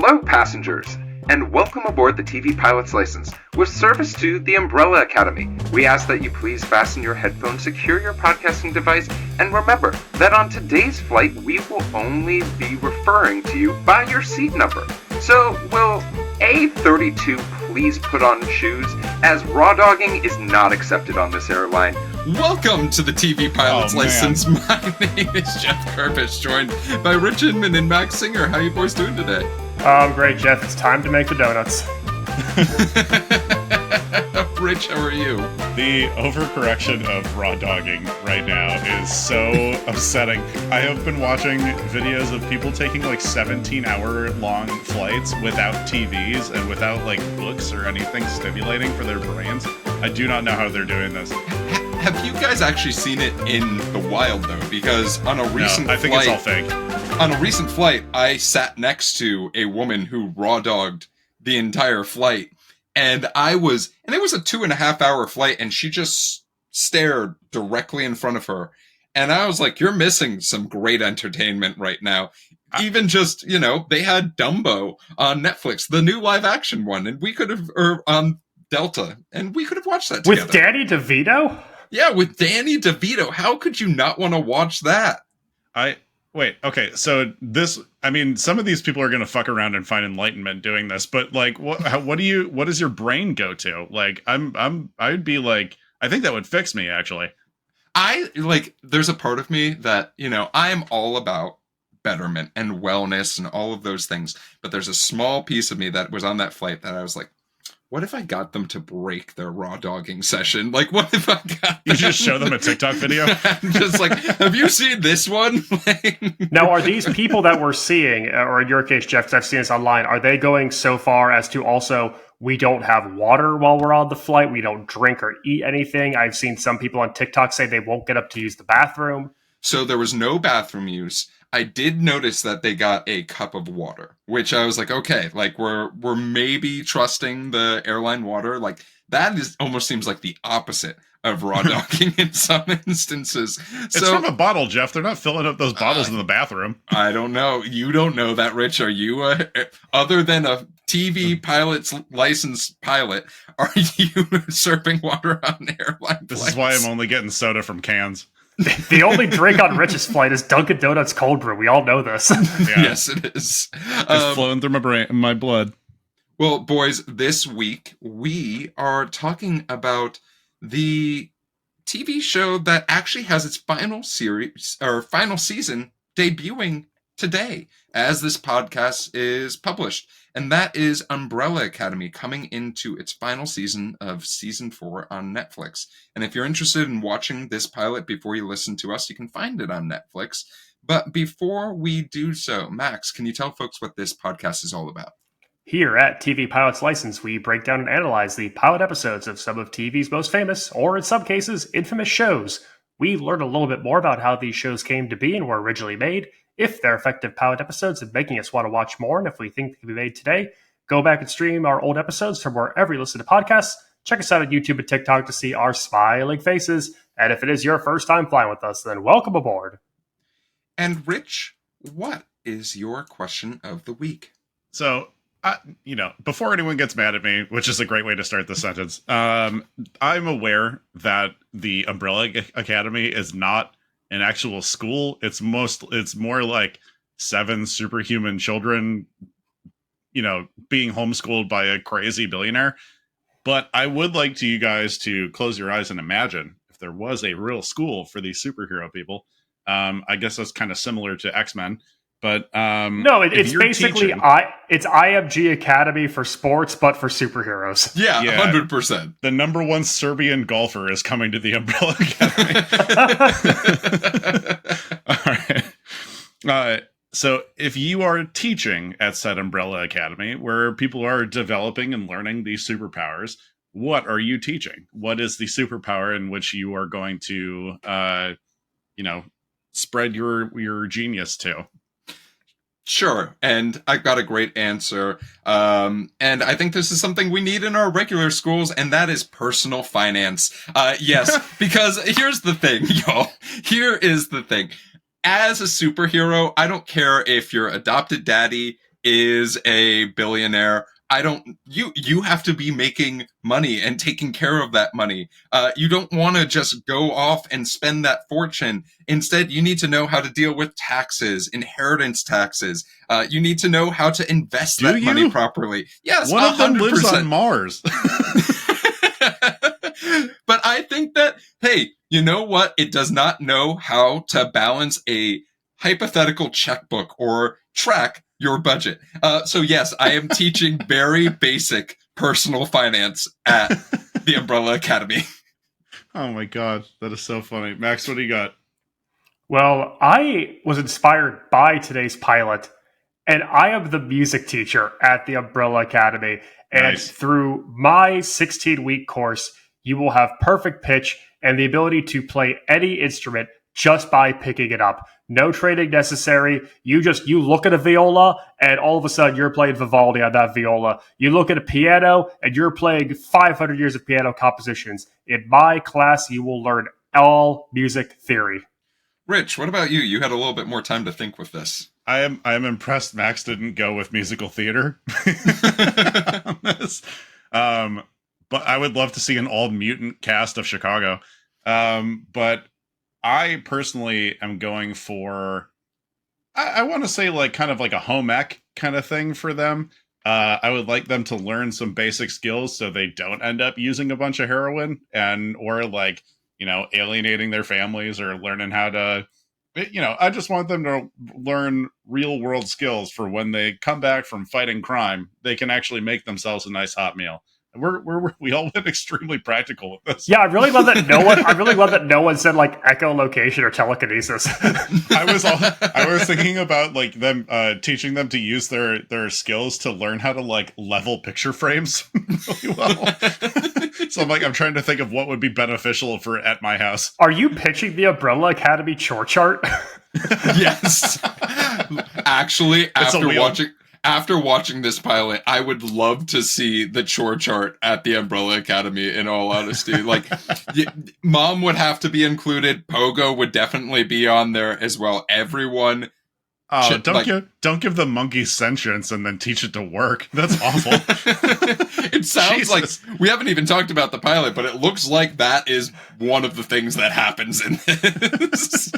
Hello, passengers, and welcome aboard the TV Pilot's License with service to the Umbrella Academy. We ask that you please fasten your headphones, secure your podcasting device, and remember that on today's flight, we will only be referring to you by your seat number. So, will A32 please put on shoes, as raw dogging is not accepted on this airline. Welcome to the TV Pilot's License. My name is Geoff Kerbis, joined by Rich Inman and Max Singer. How you boys doing today? Great, Jeff. It's time to make the donuts. Rich, how are you? The overcorrection of raw dogging right now is so upsetting. I have been watching videos of people taking like 17-hour-long flights without TVs and without like books or anything stimulating for their brains. I do not know how they're doing this. Have you guys actually seen it in the wild, though? Because on a recent I think it's all fake. On a recent flight, I sat next to a woman who raw dogged the entire flight. And it was a 2.5-hour flight, and she just stared directly in front of her. And I was like, you're missing some great entertainment right now. Even just, they had Dumbo on Netflix, the new live action one, and we could have, or on Delta, and we could have watched that together. With Danny DeVito? Yeah, with Danny DeVito. How could you not want to watch that? Wait, okay, so some of these people are gonna fuck around and find enlightenment doing this, but like, what does your brain go to? Like, I'd be like, I think that would fix me, actually. There's a part of me that, I'm all about betterment and wellness and all of those things, but there's a small piece of me that was on that flight that I was like, what if I got them to break their raw dogging session? Like, what if I got them? You just show them a TikTok video? I'm just like, have you seen this one? Now, are these people that we're seeing, or in your case, Jeff, because I've seen this online, are they going so far as to also, we don't have water while we're on the flight, we don't drink or eat anything? I've seen some people on TikTok say they won't get up to use the bathroom. So there was no bathroom use. I did notice that they got a cup of water, which I was like, okay, like we're maybe trusting the airline water. Like that almost seems like the opposite of raw dogging in some instances. It's from a bottle, Jeff. They're not filling up those bottles in the bathroom. I don't know. You don't know that, Rich. Are you, other than a TV pilot's license pilot, are you serving water on airline This flights? is why I'm only getting soda from cans. The only drink on Rich's flight is Dunkin' Donuts cold brew. We all know this. Yeah. Yes, it is. It's flowing through my blood. Well, boys, this week we are talking about the TV show that actually has its final series or final season debuting today as this podcast is published. And that is Umbrella Academy, coming into its final season of season 4 on Netflix. And if you're interested in watching this pilot before you listen to us, you can find it on Netflix. But before we do so, Max, can you tell folks what this podcast is all about? Here at TV Pilot's License, we break down and analyze the pilot episodes of some of TV's most famous, or in some cases, infamous shows. We learn a little bit more about how these shows came to be and were originally made, if they're effective pilot episodes and making us want to watch more, and if we think they can be made today. Go back and stream our old episodes from wherever you listen to podcasts. Check us out on YouTube and TikTok to see our smiling faces. And if it is your first time flying with us, then welcome aboard. And Rich, what is your question of the week? So, before anyone gets mad at me, which is a great way to start the sentence, I'm aware that the Umbrella Academy is not an actual school. It's more like 7 superhuman children, being homeschooled by a crazy billionaire. But I would like you guys to close your eyes and imagine if there was a real school for these superhero people. I guess that's kind of similar to X-Men. But no, it's basically it's IMG Academy for sports, but for superheroes. Yeah, 100%. The number 1 Serbian golfer is coming to the Umbrella Academy. All right. So if you are teaching at said Umbrella Academy, where people are developing and learning these superpowers, what are you teaching? What is the superpower in which you are going to, spread your genius to? Sure, and I've got a great answer. And I think this is something we need in our regular schools, and that is personal finance. Yes, because here's the thing, y'all. Here is the thing. As a superhero, I don't care if your adopted daddy is a billionaire. You have to be making money and taking care of that money. You don't want to just go off and spend that fortune. Instead, you need to know how to deal with taxes, inheritance taxes. You need to know how to invest money properly. Yes, one 100%. of them lives on Mars. But I think that, hey, you know what? It does not know how to balance a hypothetical checkbook or track your budget. So yes, I am teaching very basic personal finance at the Umbrella Academy. Oh my god, that is so funny. Max, what do you got? Well, I was inspired by today's pilot, and I am the music teacher at the Umbrella Academy. And Nice. through my 16-week course, you will have perfect pitch and the ability to play any instrument just by picking it up. No training necessary. You look at a viola and all of a sudden you're playing Vivaldi on that viola. You look at a piano and you're playing 500 years of piano compositions. In my class, you will learn all music theory. Rich, what about you? You had a little bit more time to think with this. I am impressed Max didn't go with musical theater on this. But I would love to see an all-mutant cast of Chicago. But I personally am going for, I want to say like kind of like a home ec kind of thing for them. I would like them to learn some basic skills so they don't end up using a bunch of heroin or like, alienating their families or learning how to, I just want them to learn real world skills for when they come back from fighting crime, they can actually make themselves a nice hot meal. We all went extremely practical with this. Yeah, I really love that no one said like echolocation or telekinesis. I was thinking about like them teaching them to use their skills to learn how to like level picture frames really well. So I'm trying to think of what would be beneficial for at my house. Are you pitching the Umbrella Academy chore chart? Yes. Actually, after watching this pilot, I would love to see the chore chart at the Umbrella Academy, in all honesty. Like, Mom would have to be included. Pogo would definitely be on there as well. Everyone. Oh, don't give the monkey sentience and then teach it to work. That's awful. It sounds Jesus. like we haven't even talked about the pilot, but it looks like that is one of the things that happens in this.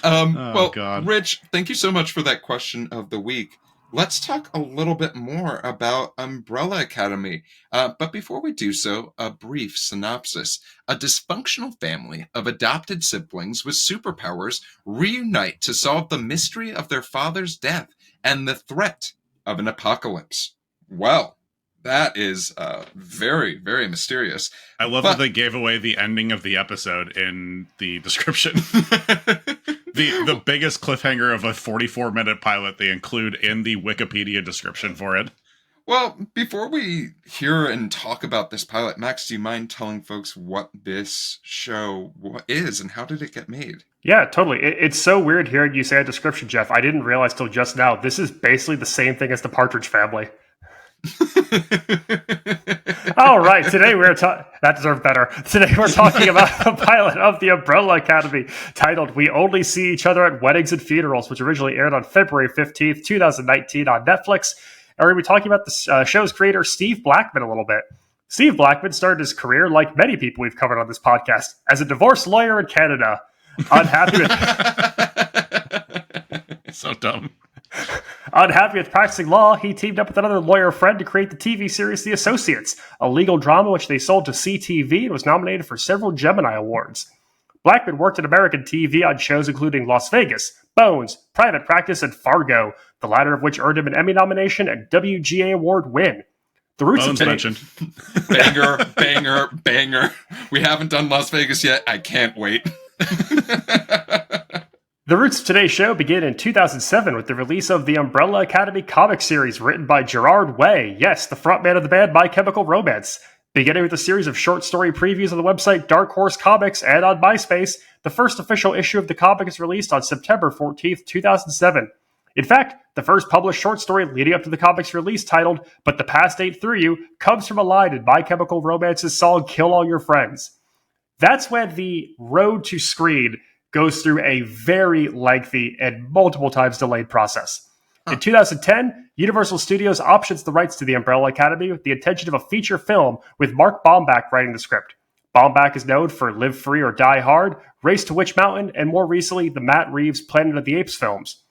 God. Rich, thank you so much for that question of the week. Let's talk a little bit more about Umbrella Academy. But before we do so, a brief synopsis. A dysfunctional family of adopted siblings with superpowers reunite to solve the mystery of their father's death and the threat of an apocalypse. Well, that is very, very mysterious. I love that they gave away the ending of the episode in the description. The biggest cliffhanger of a 44-minute pilot they include in the Wikipedia description for it. Well, before we hear and talk about this pilot, Max, do you mind telling folks what this show is and how did it get made? Yeah, totally. It's so weird hearing you say a description, Jeff. I didn't realize till just now. This is basically the same thing as the Partridge Family. All right, today that deserved better. Today we're talking about a pilot of the Umbrella Academy titled "We Only See Each Other at Weddings and Funerals," which originally aired on February 15th, 2019 on Netflix. And we're going to be talking about the show's creator, Steve Blackman, a little bit. Steve Blackman started his career, like many people we've covered on this podcast, as a divorce lawyer in Canada. Unhappy with So dumb. Unhappy with practicing law, he teamed up with another lawyer friend to create the TV series The Associates, a legal drama which they sold to CTV and was nominated for several Gemini Awards. Blackman worked in American TV on shows including Las Vegas, Bones, Private Practice, and Fargo, the latter of which earned him an Emmy nomination and WGA Award win. The roots Bones of mentioned. Banger. We haven't done Las Vegas yet. I can't wait. The roots of today's show begin in 2007 with the release of the Umbrella Academy comic series written by Gerard Way, yes, the frontman of the band My Chemical Romance. Beginning with a series of short story previews on the website Dark Horse Comics and on MySpace, the first official issue of the comic is released on September 14th, 2007. In fact, the first published short story leading up to the comic's release, titled "But the Past Ate Through You," comes from a line in My Chemical Romance's song Kill All Your Friends. That's when the road to screen goes through a very lengthy and multiple times delayed process. In 2010, Universal Studios options the rights to the Umbrella Academy with the intention of a feature film with Mark Baumbach writing the script. Baumbach is known for Live Free or Die Hard, Race to Witch Mountain, and more recently, the Matt Reeves Planet of the Apes films.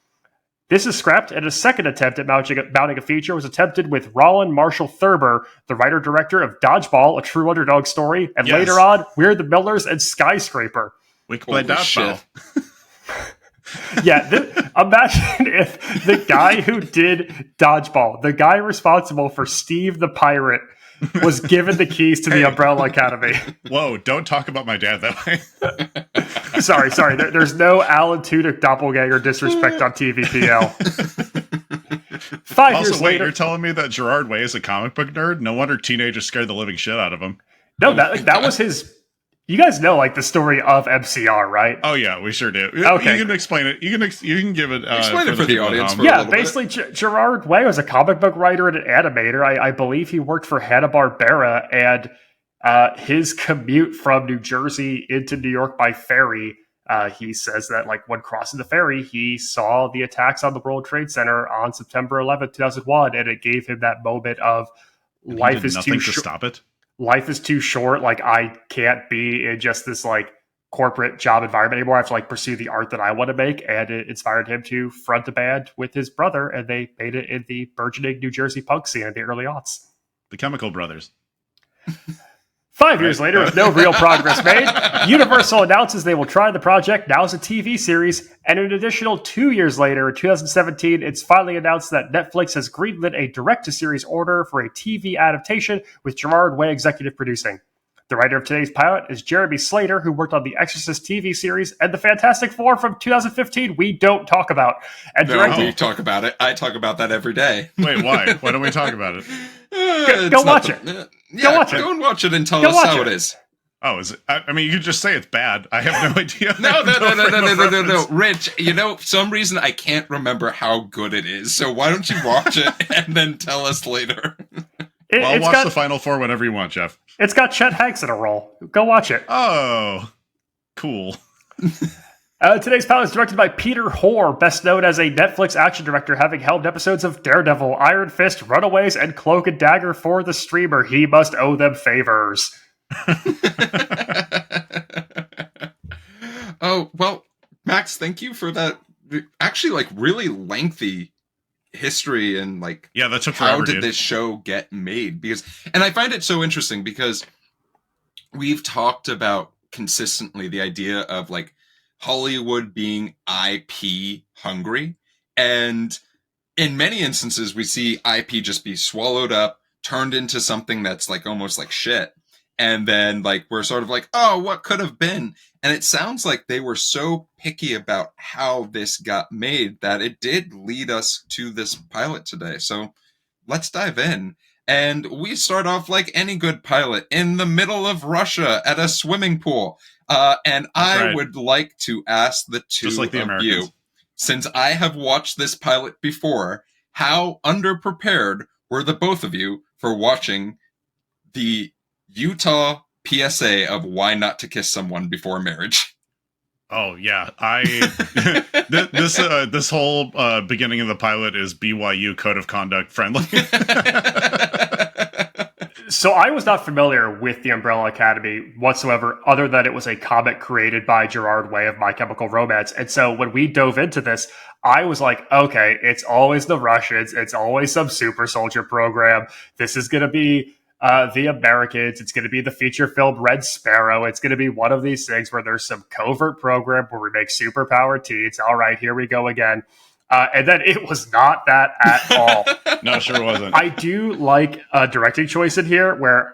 This is scrapped, and a second attempt at mounting a feature was attempted with Roland Marshall Thurber, the writer-director of Dodgeball, a true underdog story, and later on, We're the Millers and Skyscraper. We can play Dodgeball. Yeah, imagine if the guy who did Dodgeball, the guy responsible for Steve the Pirate, was given the keys to the Umbrella Academy. Whoa, don't talk about my dad that way. Sorry. There's no Alan Tudyk doppelganger disrespect on TVPL. 5 years Also, later, you're telling me that Gerard Way is a comic book nerd? No wonder teenagers scared the living shit out of him. No, that was his... You guys know, the story of MCR, right? Oh, yeah, we sure do. Okay. You can explain it. You can give it... explain it for the audience. Yeah, basically, Gerard Way was a comic book writer and an animator. I believe he worked for Hanna-Barbera, and his commute from New Jersey into New York by ferry, he says that, when crossing the ferry, he saw the attacks on the World Trade Center on September 11th, 2001, and it gave him that moment of life is too short. To stop it. Life is too short. I can't be in just this corporate job environment anymore. I have to pursue the art that I want to make. And it inspired him to front a band with his brother. And they made it in the burgeoning New Jersey punk scene in the early aughts. The Chemical Brothers. 5 years later, with no real progress made, Universal announces they will try the project now as a TV series, and an additional 2 years later, in 2017, it's finally announced that Netflix has greenlit a direct-to-series order for a TV adaptation with Gerard Way executive producing. The writer of today's pilot is Jeremy Slater, who worked on the Exorcist TV series and the Fantastic Four from 2015 we don't talk about. And we talk about it. I talk about that every day. Wait, why? Why don't we talk about it? Go watch it. Go and watch it and tell us how it is. Oh, is it? I mean, you could just say it's bad. I have no idea. No. Rich, for some reason I can't remember how good it is. So why don't you watch it and then tell us later? I'll watch the Final Four whenever you want, Jeff. It's got Chet Hanks in a role. Go watch it. Oh, cool. Today's pilot is directed by Peter Hoare, best known as a Netflix action director, having helmed episodes of Daredevil, Iron Fist, Runaways, and Cloak and Dagger for the streamer. He must owe them favors. Oh, well, Max, thank you for that actually really lengthy history and that took how forever, did this show get made? And I find it so interesting because we've talked about consistently the idea of Hollywood being IP hungry, and in many instances we see IP just be swallowed up, turned into something that's almost like shit, and then we're sort of oh, what could have been? And it sounds like they were so picky about how this got made that it did lead us to this pilot today. So let's dive in. And we start off like any good pilot in the middle of Russia at a swimming pool. And I would like to ask the two of you, since I have watched this pilot before, how underprepared were the both of you for watching the Utah PSA of why not to kiss someone before marriage? Oh yeah, this whole beginning of the pilot is BYU code of conduct friendly. So I was not familiar with the Umbrella Academy whatsoever, other than it was a comic created by Gerard Way of My Chemical Romance. And so when we dove into this, I was like, okay, it's always the Russians. It's always some super soldier program. This is going to be the Americans. It's going to be the feature film Red Sparrow. It's going to be one of these things where there's some covert program where we make superpower teens. All right, here we go again. And then it was not that at all. No, sure wasn't. I do like a directing choice in here where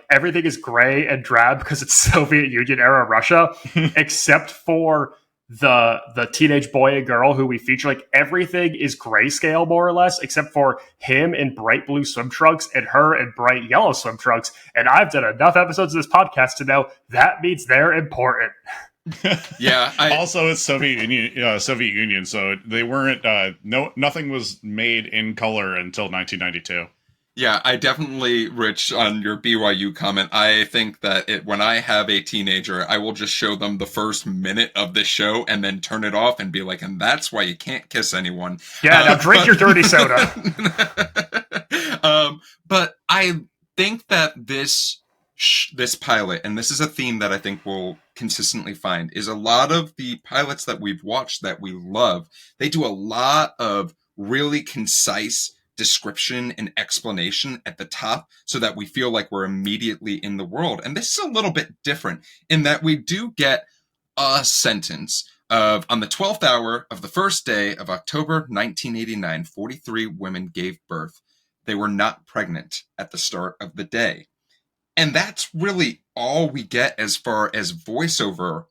everything is gray and drab because it's Soviet Union era Russia, except for the teenage boy and girl who we feature. Everything is grayscale more or less, except for him in bright blue swim trunks and her in bright yellow swim trunks. And I've done enough episodes of this podcast to know that means they're important. Yeah. Also, it's Soviet Union, so they weren't. Nothing was made in color until 1992. Yeah, I definitely, Rich, on your BYU comment, I think that when I have a teenager, I will just show them the first minute of this show and then turn it off and be like, and that's why you can't kiss anyone. Yeah, now drink your dirty soda. But I think that this pilot, and this is a theme that I think we'll consistently find, is a lot of the pilots that we've watched that we love, they do a lot of really concise description and explanation at the top so that we feel like we're immediately in the world. And this is a little bit different in that we do get a sentence of, on the 12th hour of the first day of October 1989, 43 women gave birth. They were not pregnant at the start of the day. And that's really all we get as far as voiceover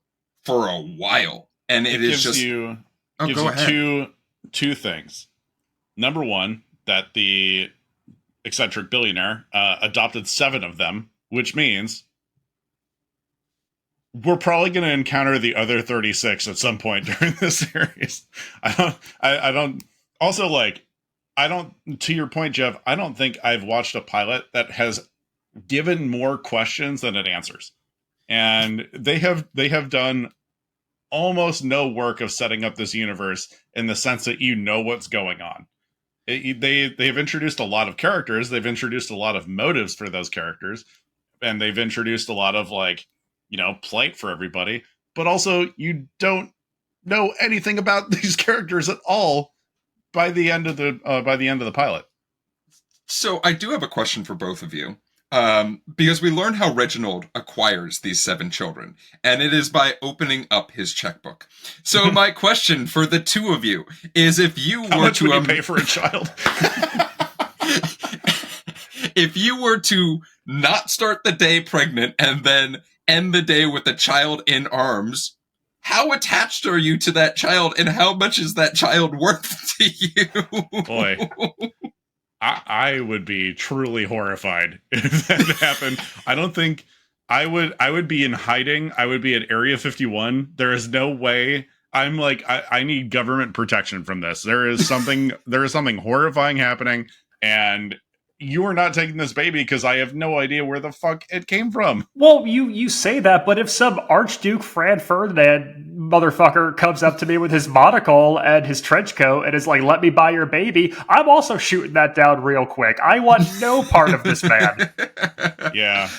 for a while. And it is just gives go you ahead. two things. Number one, that the eccentric billionaire adopted 7 of them, which means we're probably going to encounter the other 36 at some point during this series. I don't. Also, like, I don't. To your point, Jeff, I don't think I've watched a pilot that has given more questions than it answers, and they have done almost no work of setting up this universe in the sense that you know what's going on. They've introduced a lot of characters, they've introduced a lot of motives for those characters, and they've introduced a lot of, like, plight for everybody, but also you don't know anything about these characters at all by the end of the pilot. So I do have a question for both of you. Because we learn how Reginald acquires these 7 children, and it is by opening up his checkbook. So my question for the two of you is, if you How were much to would you pay for a child? if you were to not start the day pregnant and then end the day with a child in arms, how attached are you to that child, and how much is that child worth to you? Boy. I would be truly horrified if that happened. I don't think I would be in hiding. I would be at Area 51. There is no way. I'm like, I need government protection from this. There is something horrifying happening, and you are not taking this baby because I have no idea where the fuck it came from. Well, you say that, but if some Archduke Fran Ferdinand motherfucker comes up to me with his monocle and his trench coat and is like, let me buy your baby, I'm also shooting that down real quick. I want no part of this man. Yeah.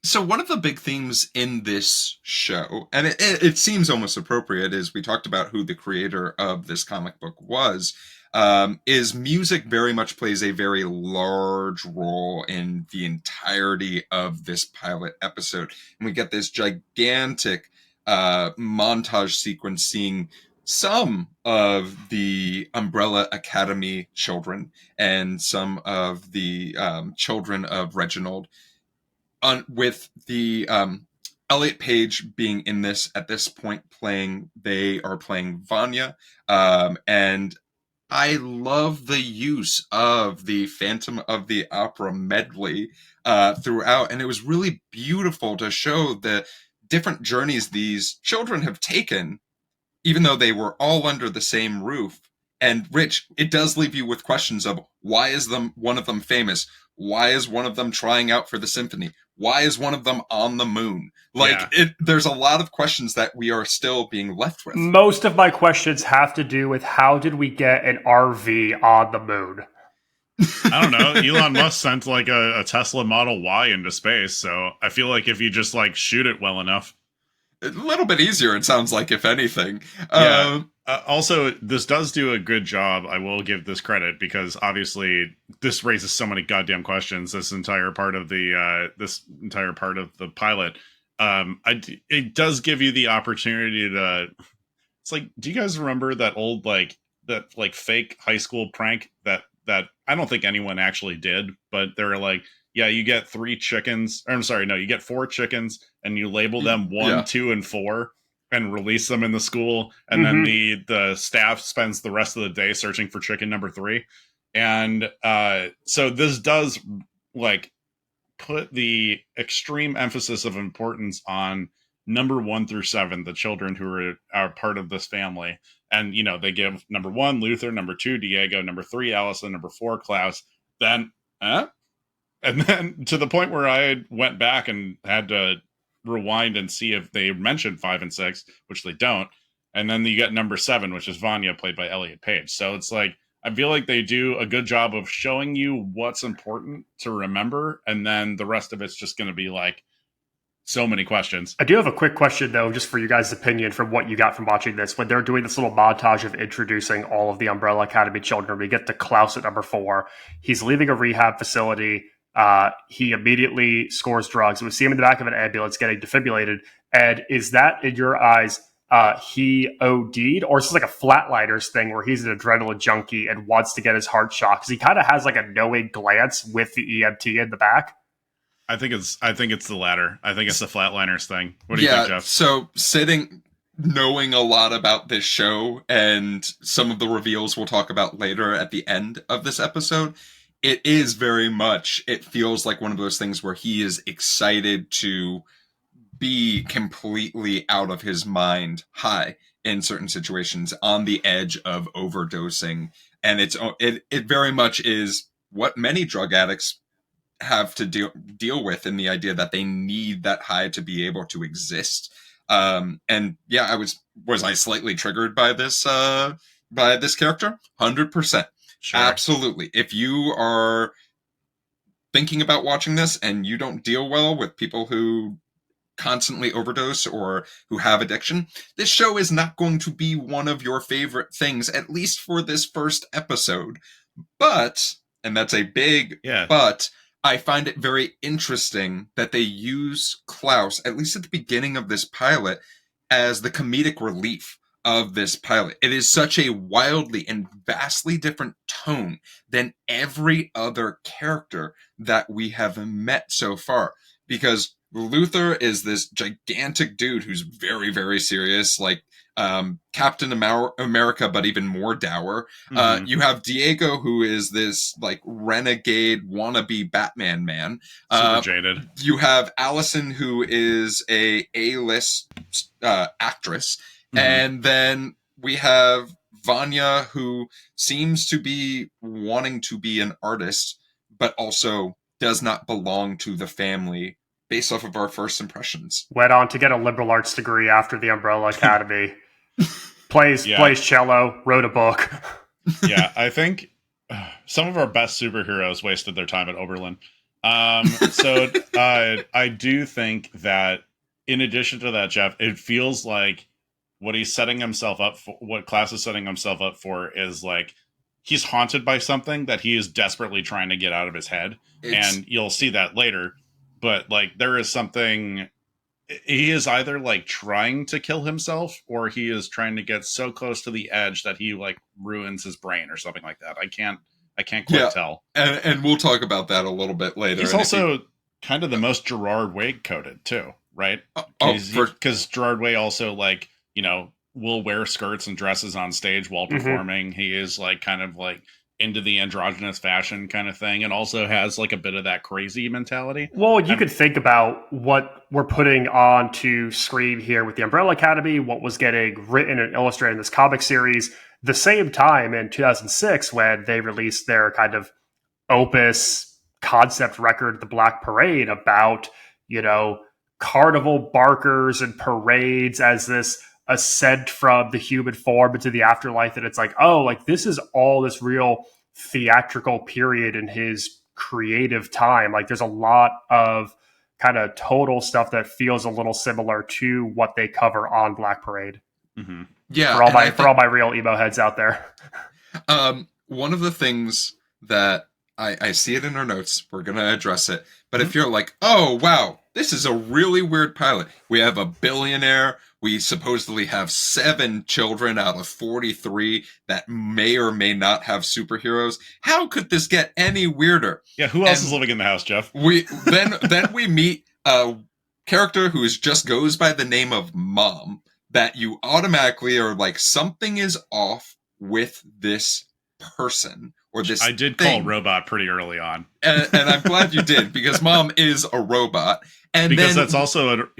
So one of the big themes in this show, and it seems almost appropriate, is we talked about who the creator of this comic book was, is music very much plays a very large role in the entirety of this pilot episode. And we get this gigantic montage sequence seeing some of the Umbrella Academy children and some of the children of Reginald, with the Elliot Page being in this at this point they are playing Vanya, and I love the use of the Phantom of the Opera medley throughout, and it was really beautiful to show the different journeys these children have taken, even though they were all under the same roof. And Rich, it does leave you with questions of, why is one of them famous? Why is one of them trying out for the symphony? Why is one of them on the moon? There's a lot of questions that we are still being left with. Most of my questions have to do with, how did we get an RV on the moon? I don't know. Elon Musk sent like a Tesla Model Y into space, so I feel like if you just like shoot it well enough, a little bit easier, it sounds like, if anything. Yeah. Also, this does do a good job. I will give this credit, because obviously this raises so many goddamn questions. This entire part of the pilot, it does give you the opportunity to. It's like, do you guys remember that old that fake high school prank that I don't think anyone actually did, but they're like, yeah, you get 3 chickens. Or, I'm sorry, no, you get 4 chickens, and you label them 1, 2, and 4, and release them in the school, and then the staff spends the rest of the day searching for chicken number 3. And so this does like put the extreme emphasis of importance on number 1 through 7, the children who are part of this family. And they give number 1 Luther, number 2 Diego, number 3 Allison, number 4 Klaus. then, and then to the point where I went back and had to rewind and see if they mentioned 5 and 6, which they don't. And then you get number 7, which is Vanya, played by Elliot Page. So it's like, I feel like they do a good job of showing you what's important to remember, and then the rest of it's just going to be like so many questions. I do have a quick question, though, just for you guys' opinion from what you got from watching this. When they're doing this little montage of introducing all of the Umbrella Academy children, we get to Klaus at number 4. He's leaving a rehab facility. He immediately scores drugs. We see him in the back of an ambulance getting defibrillated. Ed, is that, in your eyes, he OD'd, or is this like a Flatliners thing where he's an adrenaline junkie and wants to get his heart shot? Because he kind of has like a knowing glance with the EMT in the back. I think it's the latter. I think it's the Flatliners thing. What do you think, Jeff? So knowing a lot about this show and some of the reveals we'll talk about later at the end of this episode, it is very much, it feels like one of those things where he is excited to be completely out of his mind high in certain situations, on the edge of overdosing. And it very much is what many drug addicts have to deal with, in the idea that they need that high to be able to exist. And yeah, was I slightly triggered by this character? 100%. Sure. Absolutely. If you are thinking about watching this and you don't deal well with people who constantly overdose or who have addiction, this show is not going to be one of your favorite things, at least for this first episode. But, and that's a big but, I find it very interesting that they use Klaus, at least at the beginning of this pilot, as the comedic relief of this pilot. It is such a wildly and vastly different tone than every other character that we have met so far. Because Luther is this gigantic dude who's very, very serious, like Captain America, but even more dour. Mm-hmm. You have Diego, who is this like renegade wannabe Batman man. Super jaded. You have Allison, who is a A-list actress. Mm-hmm. And then we have Vanya, who seems to be wanting to be an artist, but also does not belong to the family, based off of our first impressions. Went on to get a liberal arts degree after the Umbrella Academy. plays cello, wrote a book. Yeah, I think some of our best superheroes wasted their time at Oberlin. So I do think that in addition to that, Jeff, it feels like what he's setting himself up for, what Klaus is setting himself up for, is like he's haunted by something that he is desperately trying to get out of his head. And you'll see that later. But like there is something, he is either like trying to kill himself, or he is trying to get so close to the edge that he like ruins his brain or something like that. I can't quite tell. And we'll talk about that a little bit later. He's also kind of the most Gerard Way coded too, right? Because Gerard Way also like, you know, will wear skirts and dresses on stage while performing. Mm-hmm. He is like kind of like into the androgynous fashion kind of thing, and also has like a bit of that crazy mentality. Well, you could think about what we're putting onto screen here with the Umbrella Academy, what was getting written and illustrated in this comic series, the same time in 2006 when they released their kind of opus concept record, The Black Parade, about, you know, carnival barkers and parades as this ascent from the human form into the afterlife. And it's like, oh, like this is all this real theatrical period in his creative time. Like there's a lot of kind of total stuff that feels a little similar to what they cover on Black Parade. Mm-hmm. Yeah. For all my real emo heads out there. One of the things that I see it in our notes, we're going to address it. But if you're like, oh, wow, this is a really weird pilot. We have a billionaire. We supposedly have 7 children out of 43 that may or may not have superheroes. How could this get any weirder? Yeah, who else is living in the house, Jeff? Then we meet a character who just goes by the name of Mom, that you automatically are like, something is off with this person or this I did thing. Call robot pretty early on. And I'm glad you did, because Mom is a robot. And because then, that's also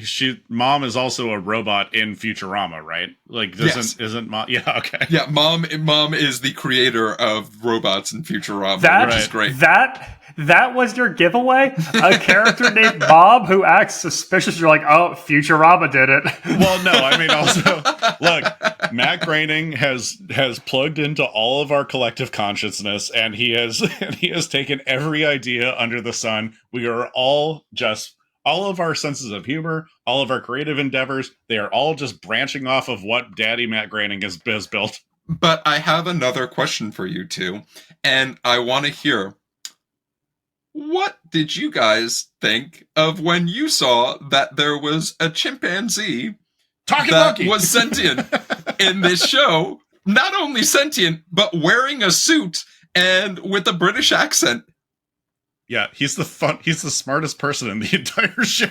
mom is also a robot in Futurama, right? Like, isn't mom? Yeah, okay. Yeah, mom is the creator of robots in Futurama, which is great. That was your giveaway? A character named Bob who acts suspicious. You're like, oh, Futurama did it. Well, no, I mean, also, look, Matt Groening has plugged into all of our collective consciousness, and he has taken every idea under the sun. We are all of our senses of humor, all of our creative endeavors, they are all just branching off of what Daddy Matt Groening has built. But I have another question for you two, and I want to hear, what did you guys think of when you saw that there was a chimpanzee that was sentient in this show? Not only sentient, but wearing a suit and with a British accent. Yeah, he's the smartest person in the entire show.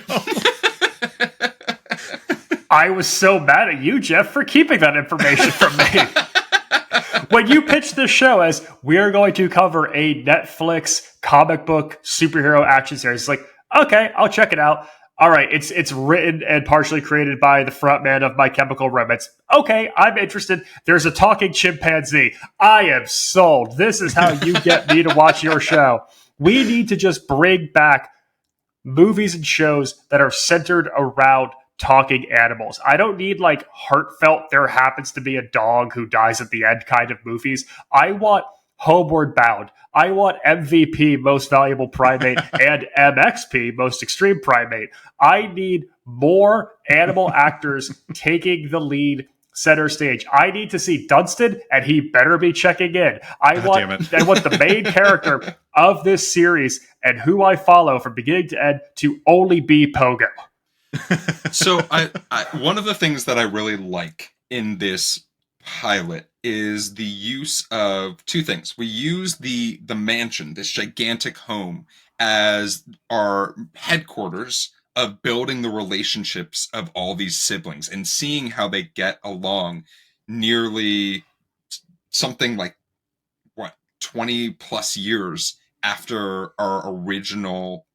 I was so mad at you, Geoff, for keeping that information from me. When you pitched this show as, we're going to cover a Netflix comic book superhero action series, it's like, okay, I'll check it out. All right, it's written and partially created by the frontman of My Chemical Romance. Okay, I'm interested. There's a talking chimpanzee. I am sold. This is how you get me to watch your show. We need to just bring back movies and shows that are centered around talking animals. I don't need like heartfelt, there happens to be a dog who dies at the end kind of movies. I want Homeward Bound. I want MVP, Most Valuable Primate, and MXP, Most Extreme Primate. I need more animal actors taking the lead center stage. I need to see Dunstan, and he better be checking in. I want the main character of this series and who I follow from beginning to end to only be Pogo. So I one of the things that I really like in this pilot is the use of two things. We use the mansion, this gigantic home, as our headquarters of building the relationships of all these siblings and seeing how they get along nearly something like 20 plus years after our original,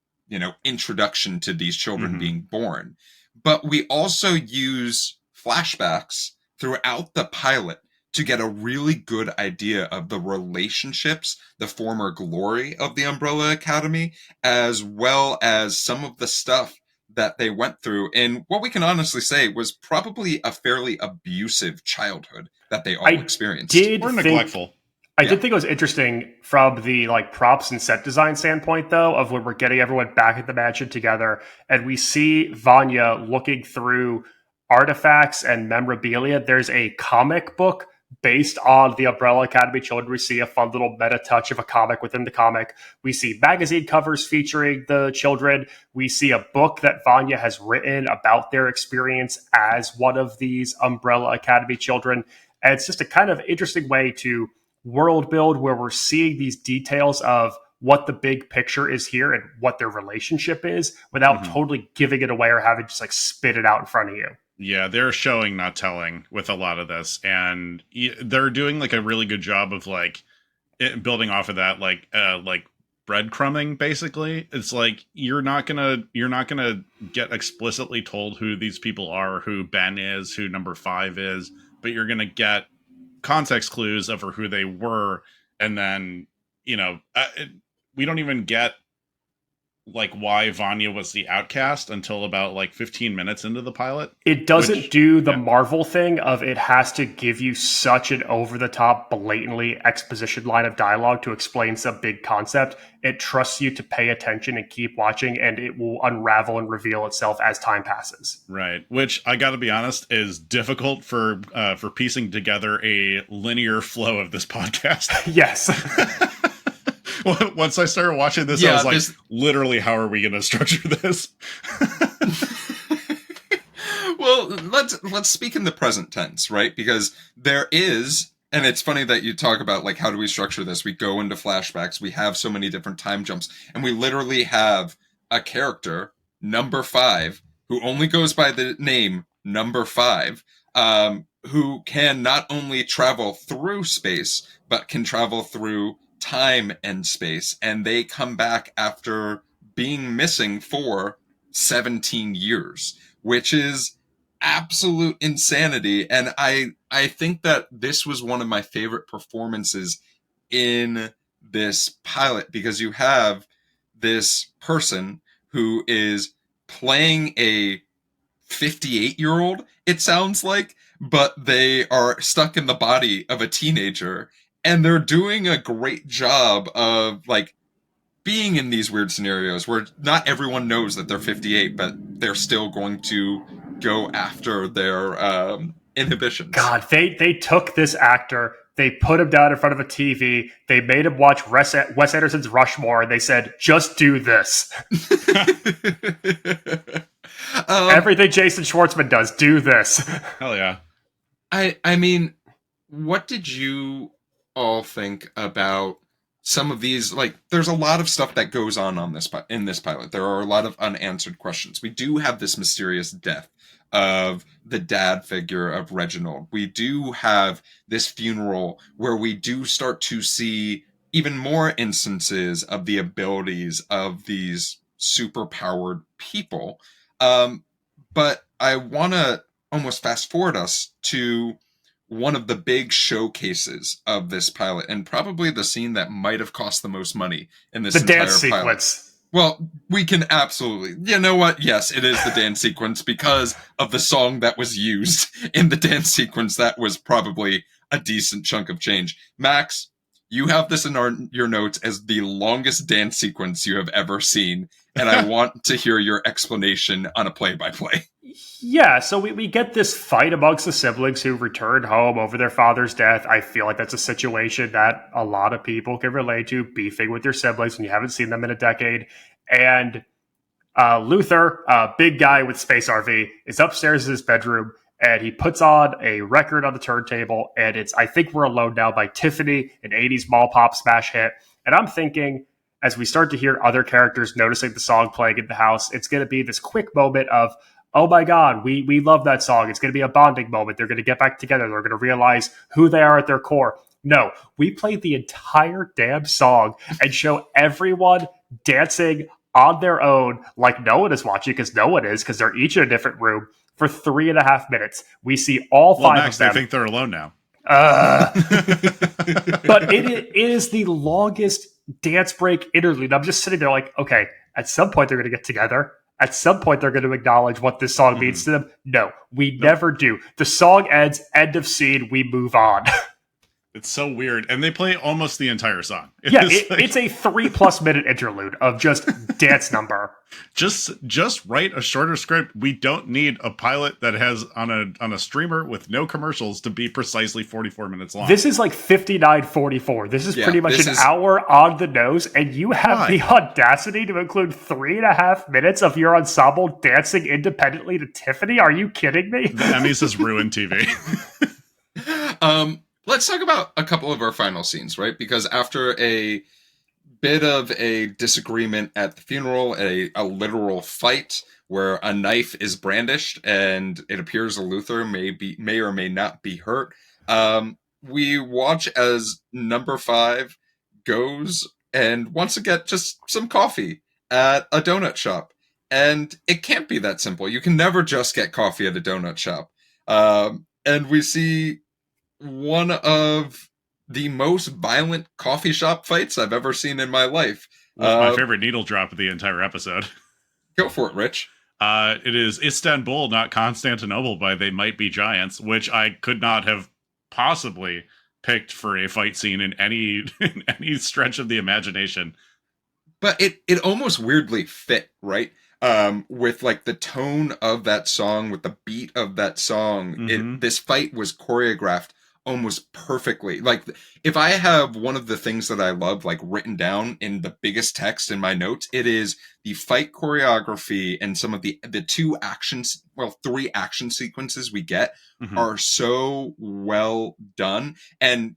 introduction to these children being born. But we also use flashbacks throughout the pilot to get a really good idea of the relationships, the former glory of the Umbrella Academy, as well as some of the stuff that they went through in what we can honestly say was probably a fairly abusive childhood that they all experienced. Or neglectful. I did think it was interesting from the props and set design standpoint, though, of when we're getting everyone back at the mansion together, and we see Vanya looking through artifacts and memorabilia. There's a comic book based on the Umbrella Academy children. We see a fun little meta touch of a comic within the comic. We see magazine covers featuring the children. We see a book that Vanya has written about their experience as one of these Umbrella Academy children. And it's just a kind of interesting way to world build where we're seeing these details of what the big picture is here and what their relationship is without totally giving it away or having just spit it out in front of you. Yeah, they're showing, not telling with a lot of this, and they're doing a really good job of building off of that, breadcrumbing. Basically, it's you're not gonna get explicitly told who these people are, who Ben is, who number 5 is, but you're gonna get context clues over who they were, and then we don't even get why Vanya was the outcast until about 15 minutes into the pilot. It doesn't do the Marvel thing of it has to give you such an over-the-top, blatantly exposition line of dialogue to explain some big concept. It trusts you to pay attention and keep watching, and it will unravel and reveal itself as time passes. Right, which I gotta be honest is difficult for piecing together a linear flow of this podcast. Yes. Once I started watching this, I was literally, how are we going to structure this? Well, let's speak in the present tense, right? Because there is, and it's funny that you talk about how do we structure this? We go into flashbacks. We have so many different time jumps, and we literally have a character, number 5, who only goes by the name number 5, who can not only travel through space, but can travel through time and space, and they come back after being missing for 17 years, which is absolute insanity. And I think that this was one of my favorite performances in this pilot, because you have this person who is playing a 58-year-old, it sounds like, but they are stuck in the body of a teenager, and they're doing a great job of like being in these weird scenarios where not everyone knows that they're 58, but they're still going to go after their inhibitions. God, they took this actor, they put him down in front of a TV, they made him watch Wes Anderson's Rushmore, and they said, just do this. Everything Jason Schwartzman does, do this. Hell yeah. I mean, what did you all think about some of these? Like, there's a lot of stuff that goes on this in this pilot. There are a lot of unanswered questions. We do have this mysterious death of the dad figure of Reginald. We do have this funeral where we do start to see even more instances of the abilities of these superpowered people. But I want to almost fast forward us to one of the big showcases of this pilot, and probably the scene that might have cost the most money in this entire dance pilot. Sequence. Well, we can absolutely... You know what? Yes, it is the dance sequence because of the song that was used in the dance sequence. That was probably a decent chunk of change. Max, you have this in your notes as the longest dance sequence you have ever seen, and I want to hear your explanation on a play-by-play. Yeah, so we get this fight amongst the siblings who returned home over their father's death. I feel like that's a situation that a lot of people can relate to, beefing with your siblings when you haven't seen them in a decade. And Luther, a big guy with Space RV, is upstairs in his bedroom, and he puts on a record on the turntable, and it's I Think We're Alone Now by Tiffany, an 80s mall pop smash hit. And I'm thinking, as we start to hear other characters noticing the song playing in the house, it's going to be this quick moment of, oh my God, we love that song. It's going to be a bonding moment. They're going to get back together. They're going to realize who they are at their core. No, we play the entire damn song and show everyone dancing on their own like no one is watching, because no one is, because they're each in a different room for 3.5 minutes. We see all five Max, of them. They think they're alone now. But it is the longest dance break interlude. I'm just sitting there like, okay, at some point they're going to get together. At some point, they're going to acknowledge what this song means to them. No, we never do. The song ends, end of scene, we move on. It's so weird. And they play almost the entire song. It's a 3+ minute interlude of just dance number. Just write a shorter script. We don't need a pilot that has on a streamer with no commercials to be precisely 44 minutes long. This is like 59:44. This is pretty much an hour on the nose, and you have the audacity to include 3.5 minutes of your ensemble dancing independently to Tiffany? Are you kidding me? The Emmys has ruined TV. Let's talk about a couple of our final scenes, right? Because after a bit of a disagreement at the funeral, a literal fight where a knife is brandished and it appears Luther may or may not be hurt, we watch as number 5 goes and wants to get just some coffee at a donut shop. And it can't be that simple. You can never just get coffee at a donut shop. And we see one of the most violent coffee shop fights I've ever seen in my life. My favorite needle drop of the entire episode. Go for it, Rich. It is Istanbul, not Constantinople by They Might Be Giants, which I could not have possibly picked for a fight scene in any stretch of the imagination. But it almost weirdly fit, right? With like the tone of that song, with the beat of that song, this fight was choreographed almost perfectly. Like, if I have one of the things that I love, like written down in the biggest text in my notes, it is the fight choreography, and some of the 3 action sequences we get are so well done. And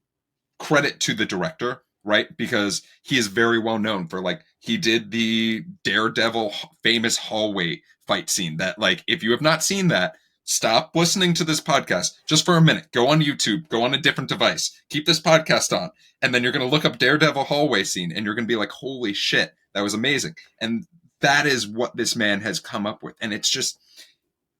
credit to the director, right? Because he is very well known for, like, he did the Daredevil famous hallway fight scene that, like, if you have not seen that, stop listening to this podcast just for a minute. Go on YouTube, go on a different device, keep this podcast on, and then you're going to look up Daredevil hallway scene, and you're going to be like, holy shit, that was amazing. And that is what this man has come up with. And it's just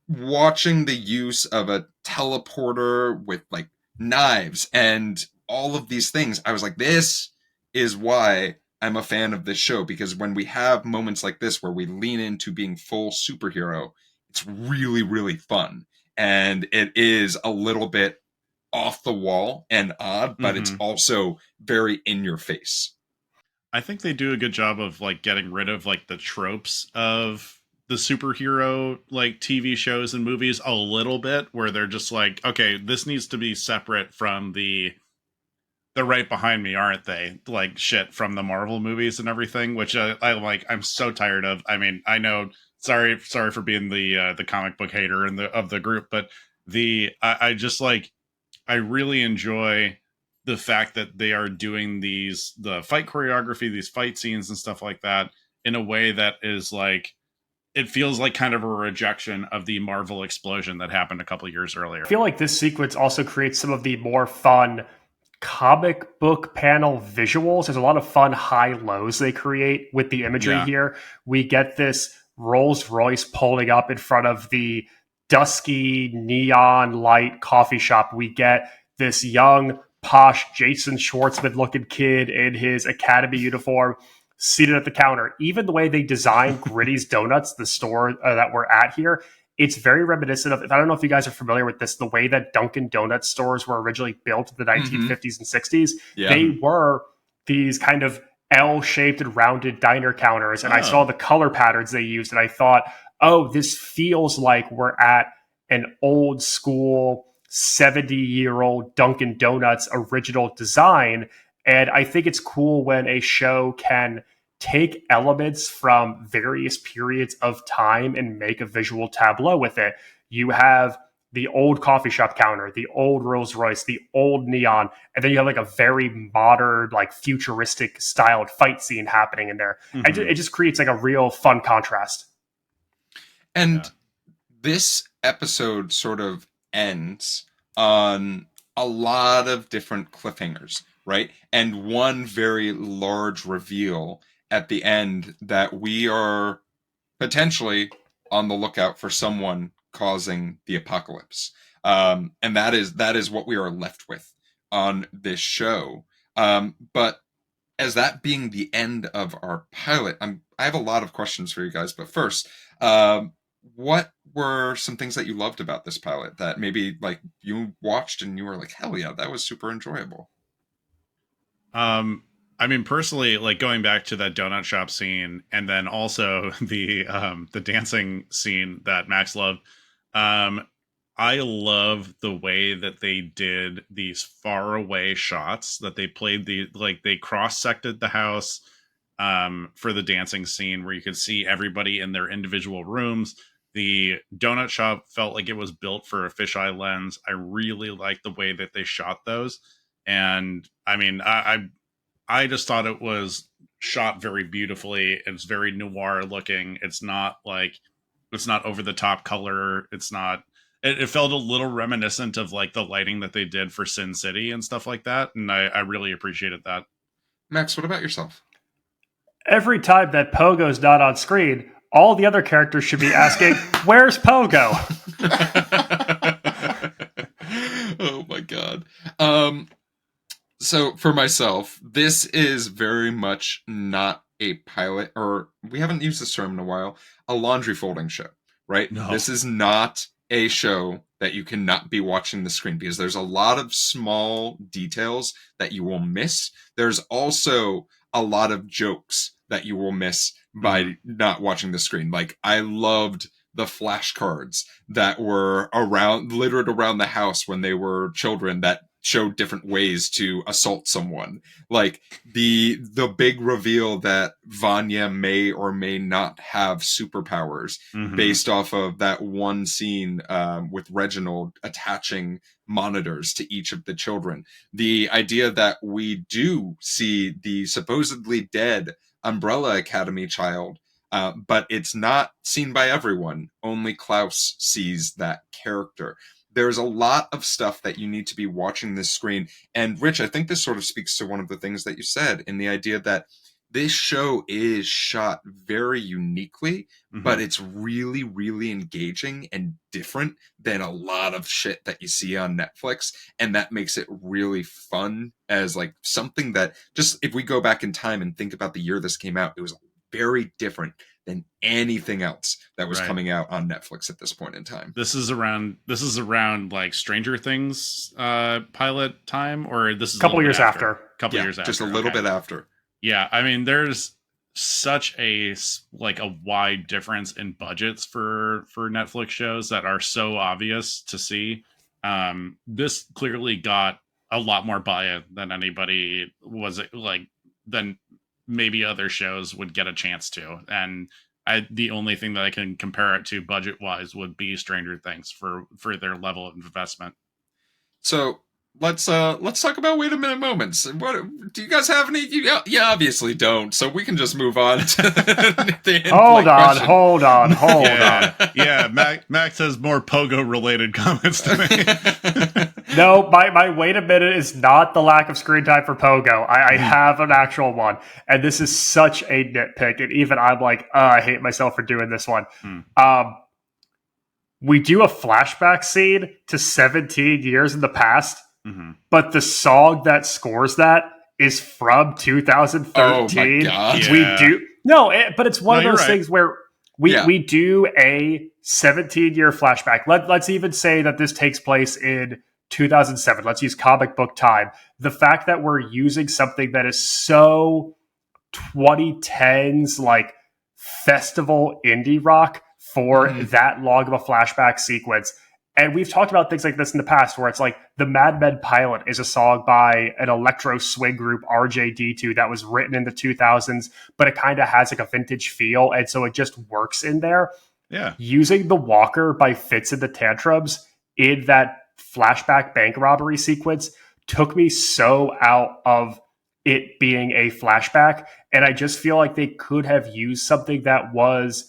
watching the use of a teleporter with like knives and all of these things. I was like, this is why I'm a fan of this show, because when we have moments like this where we lean into being full superhero, it's really, really fun. And it is a little bit off the wall and odd, but it's also very in your face. I think they do a good job of like getting rid of like the tropes of the superhero like TV shows and movies a little bit, where they're just like, okay, this needs to be separate from the right behind me, aren't they? Like shit from the Marvel movies and everything, which I'm so tired of. I mean, I know, sorry for being the comic book hater of the group, but I just like, I really enjoy the fact that they are doing the fight choreography, these fight scenes and stuff like that in a way that is like, it feels like kind of a rejection of the Marvel explosion that happened a couple of years earlier. I feel like this sequence also creates some of the more fun comic book panel visuals. There's a lot of fun high lows they create with the imagery here. We get this Rolls Royce pulling up in front of the dusky neon light coffee shop. We get this young posh Jason Schwartzman looking kid in his academy uniform seated at the counter. Even the way they designed Gritty's Donuts, the store that we're at here, it's very reminiscent of, I don't know if you guys are familiar with this, the way that Dunkin' Donuts stores were originally built in the 1950s and 60s. Yeah. They were these kind of L-shaped and rounded diner counters. And I saw the color patterns they used, and I thought, oh, this feels like we're at an old school 70-year-old Dunkin' Donuts original design. And I think it's cool when a show can take elements from various periods of time and make a visual tableau with it. You have the old coffee shop counter, the old Rolls Royce, the old neon, and then you have like a very modern, like futuristic styled fight scene happening in there. It just creates like a real fun contrast. And this episode sort of ends on a lot of different cliffhangers, right? And one very large reveal at the end that we are potentially on the lookout for someone causing the apocalypse. And that is what we are left with on this show. But as that being the end of our pilot, I have a lot of questions for you guys. But first, what were some things that you loved about this pilot that maybe like you watched and you were like, hell yeah, that was super enjoyable? I mean, personally, like going back to that donut shop scene, and then also the dancing scene that Max loved. I love the way that they did these far away shots, that they played they cross-sected the house for the dancing scene, where you could see everybody in their individual rooms. The donut shop felt like it was built for a fisheye lens. I really like the way that they shot those. And I mean, I just thought it was shot very beautifully. It's very noir looking. It's not over the top color. It felt a little reminiscent of like the lighting that they did for Sin City and stuff like that. And I really appreciated that. Max, what about yourself? Every time that Pogo's not on screen, all the other characters should be asking, where's Pogo? Oh my God. So for myself, this is very much not a pilot, or we haven't used this term in a while, a laundry folding show, right? No. This is not a show that you cannot be watching the screen, because there's a lot of small details that you will miss. There's also a lot of jokes that you will miss by not watching the screen. Like, I loved the flashcards that were littered around the house when they were children that showed different ways to assault someone. Like the big reveal that Vanya may or may not have superpowers based off of that one scene with Reginald attaching monitors to each of the children. The idea that we do see the supposedly dead Umbrella Academy child, but it's not seen by everyone. Only Klaus sees that character. There's a lot of stuff that you need to be watching this screen. And Rich, I think this sort of speaks to one of the things that you said, in the idea that this show is shot very uniquely, but it's really, really engaging and different than a lot of shit that you see on Netflix. And that makes it really fun as like something that just, if we go back in time and think about the year this came out, it was very different than anything else that was coming out on Netflix at this point in time. This is around like Stranger Things pilot time, or this is a couple years after. Couple years after. Just a little bit after. Yeah, I mean, there's such a wide difference in budgets for Netflix shows that are so obvious to see. This clearly got a lot more buy-in than anybody than maybe other shows would get a chance to. And the only thing that I can compare it to budget-wise would be Stranger Things for their level of investment. So let's talk about wait a minute moments. What do you guys have any? You obviously don't, so we can just move on to the hold on. Yeah, Max has more Pogo related comments to make. No, my wait a minute is not the lack of screen time for Pogo. I have an actual one, and this is such a nitpick, and even I'm like, I hate myself for doing this one. We do a flashback scene to 17 years in the past, but the song that scores that is from 2013. Oh my God. We do but it's one of those things where we do a 17-year flashback. Let's even say that this takes place in 2007. Let's use comic book time. The fact that we're using something that is so 2010s like festival indie rock for that long of a flashback sequence. And we've talked about things like this in the past where it's like the Mad Men pilot is a song by an electro swing group, RJD2, that was written in the 2000s, but it kind of has like a vintage feel. And so it just works in there. Yeah. Using The Walker by Fitz and the Tantrums in that flashback bank robbery sequence took me so out of it being a flashback. And I just feel like they could have used something that was,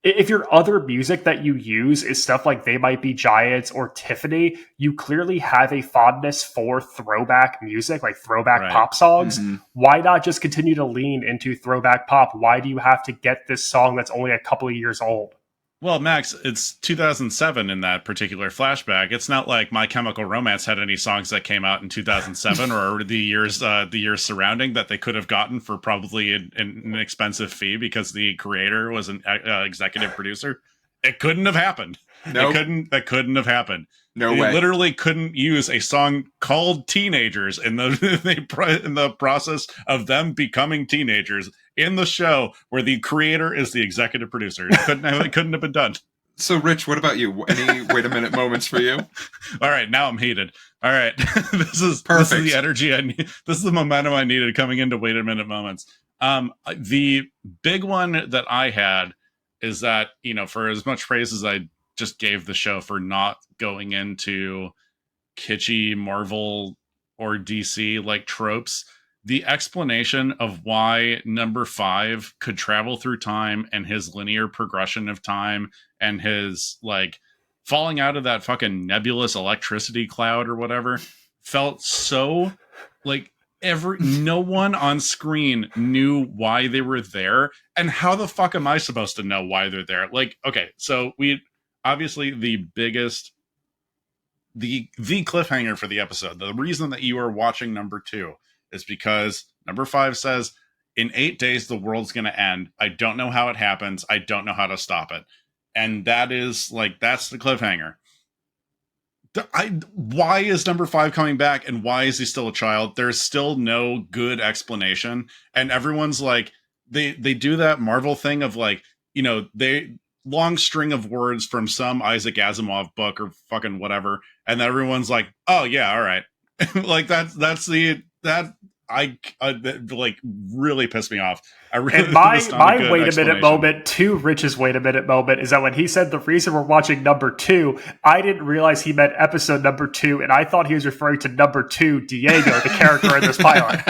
if your other music that you use is stuff like They Might Be Giants or Tiffany, you clearly have a fondness for throwback music, like throwback pop songs. Why not just continue to lean into throwback pop? Why do you have to get this song that's only a couple of years old? Well, Max, it's 2007 in that particular flashback. It's not like My Chemical Romance had any songs that came out in 2007 or the years surrounding that they could have gotten for probably an expensive fee because the creator was an executive producer. It couldn't have happened. Nope. That couldn't have happened. No they way. Literally couldn't use a song called Teenagers in the process of them becoming teenagers in the show where the creator is the executive producer. It couldn't have been done. So, Rich, what about you? Any wait a minute moments for you? All right, now I'm heated. All right, this is perfect. This is the energy I need. This is the momentum I needed coming into wait a minute moments. The big one that I had is that, for as much praise as I just gave the show for not going into kitschy Marvel or DC like tropes, the explanation of why number 5 could travel through time and his linear progression of time and his like falling out of that fucking nebulous electricity cloud or whatever felt so like no one on screen knew why they were there. And how the fuck am I supposed to know why they're there? Like, okay, so we obviously the cliffhanger for the episode, the reason that you are watching number 2 is because number 5 says, in 8 days, the world's going to end. I don't know how it happens. I don't know how to stop it. And that's the cliffhanger. Why is number 5 coming back and why is he still a child? There's still no good explanation. And everyone's like, they do that Marvel thing of like, they long string of words from some Isaac Asimov book or fucking whatever. And then everyone's like, oh yeah, all right. Like that really pissed me off. I really, and my wait a minute moment to Rich's wait a minute moment is that when he said the reason we're watching number 2, I didn't realize he meant episode number 2, and I thought he was referring to number 2, Diego, the character in this pilot.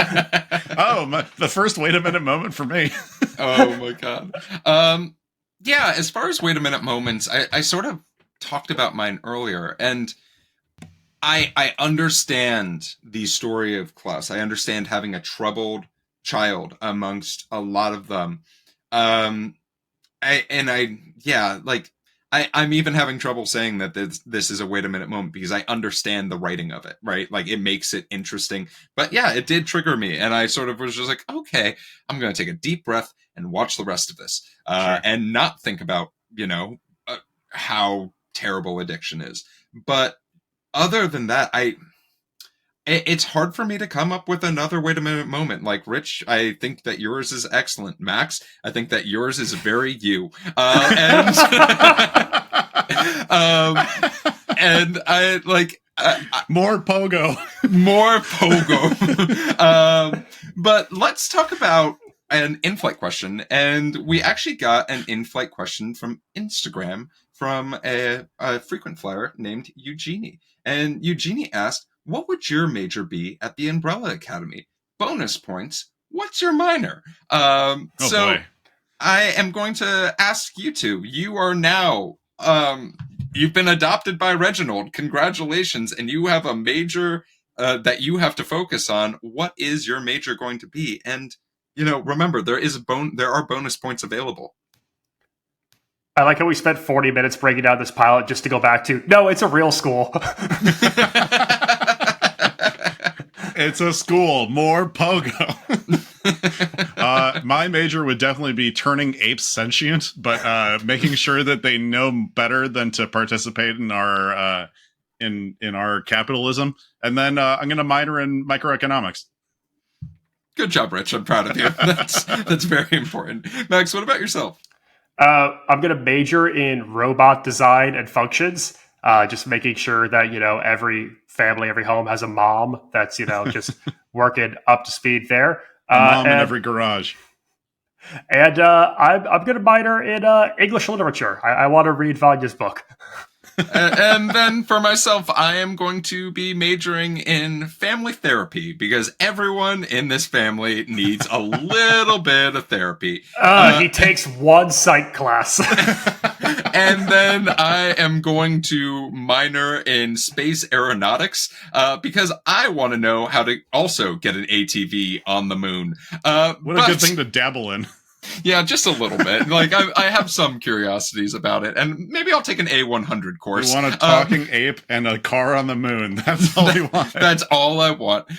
The first wait a minute moment for me. Oh my God. Yeah, as far as wait a minute moments, I sort of talked about mine earlier, and I understand the story of Klaus. I understand having a troubled child amongst a lot of them. I'm even having trouble saying that this is a wait a minute moment because I understand the writing of it, right? Like, it makes it interesting. But yeah, it did trigger me. And I sort of was just like, okay, I'm going to take a deep breath and watch the rest of this Sure. and not think about, how terrible addiction is. But other than that, it's hard for me to come up with another wait a minute moment. Like, Rich, I think that yours is excellent. Max, I think that yours is very you. And I like more pogo. More pogo. But let's talk about an in-flight question. And we actually got an in-flight question from Instagram from a frequent flyer named Eugenie. And Eugenie asked, what would your major be at the Umbrella Academy? Bonus points. What's your minor? Boy. I am going to ask you two. You are now, you've been adopted by Reginald. Congratulations. And you have a major that you have to focus on. What is your major going to be? And, remember, there are bonus points available. I like how we spent 40 minutes breaking down this pilot just to go back to, no, it's a real school. It's a school. More pogo. My major would definitely be turning apes sentient, but making sure that they know better than to participate in our in our capitalism. And then I'm going to minor in microeconomics. Good job, Rich. I'm proud of you. That's very important. Max, what about yourself? I'm going to major in robot design and functions. Just making sure that, every family, every home has a mom that's, just working up to speed there. A mom in every garage. And I'm going to minor in English literature. I want to read Vanya's book. And then for myself, I am going to be majoring in family therapy because everyone in this family needs a little bit of therapy. He takes one psych class. And then I am going to minor in space aeronautics because I want to know how to also get an ATV on the moon. What a good thing to dabble in. Yeah, just a little bit. Like, I have some curiosities about it, and maybe I'll take an A100 course. We want a talking ape and a car on the moon. That's all we want. That's all I want.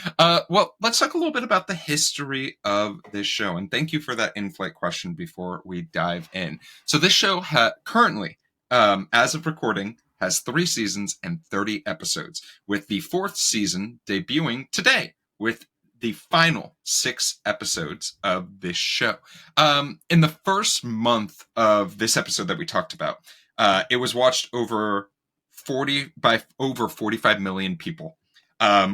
Well, let's talk a little bit about the history of this show, and thank you for that in-flight question before we dive in. So this show currently, as of recording, has 3 seasons and 30 episodes, with the 4th season debuting today with the final 6 episodes of this show. In the first month of this episode that we talked about, it was watched by over 45 million people,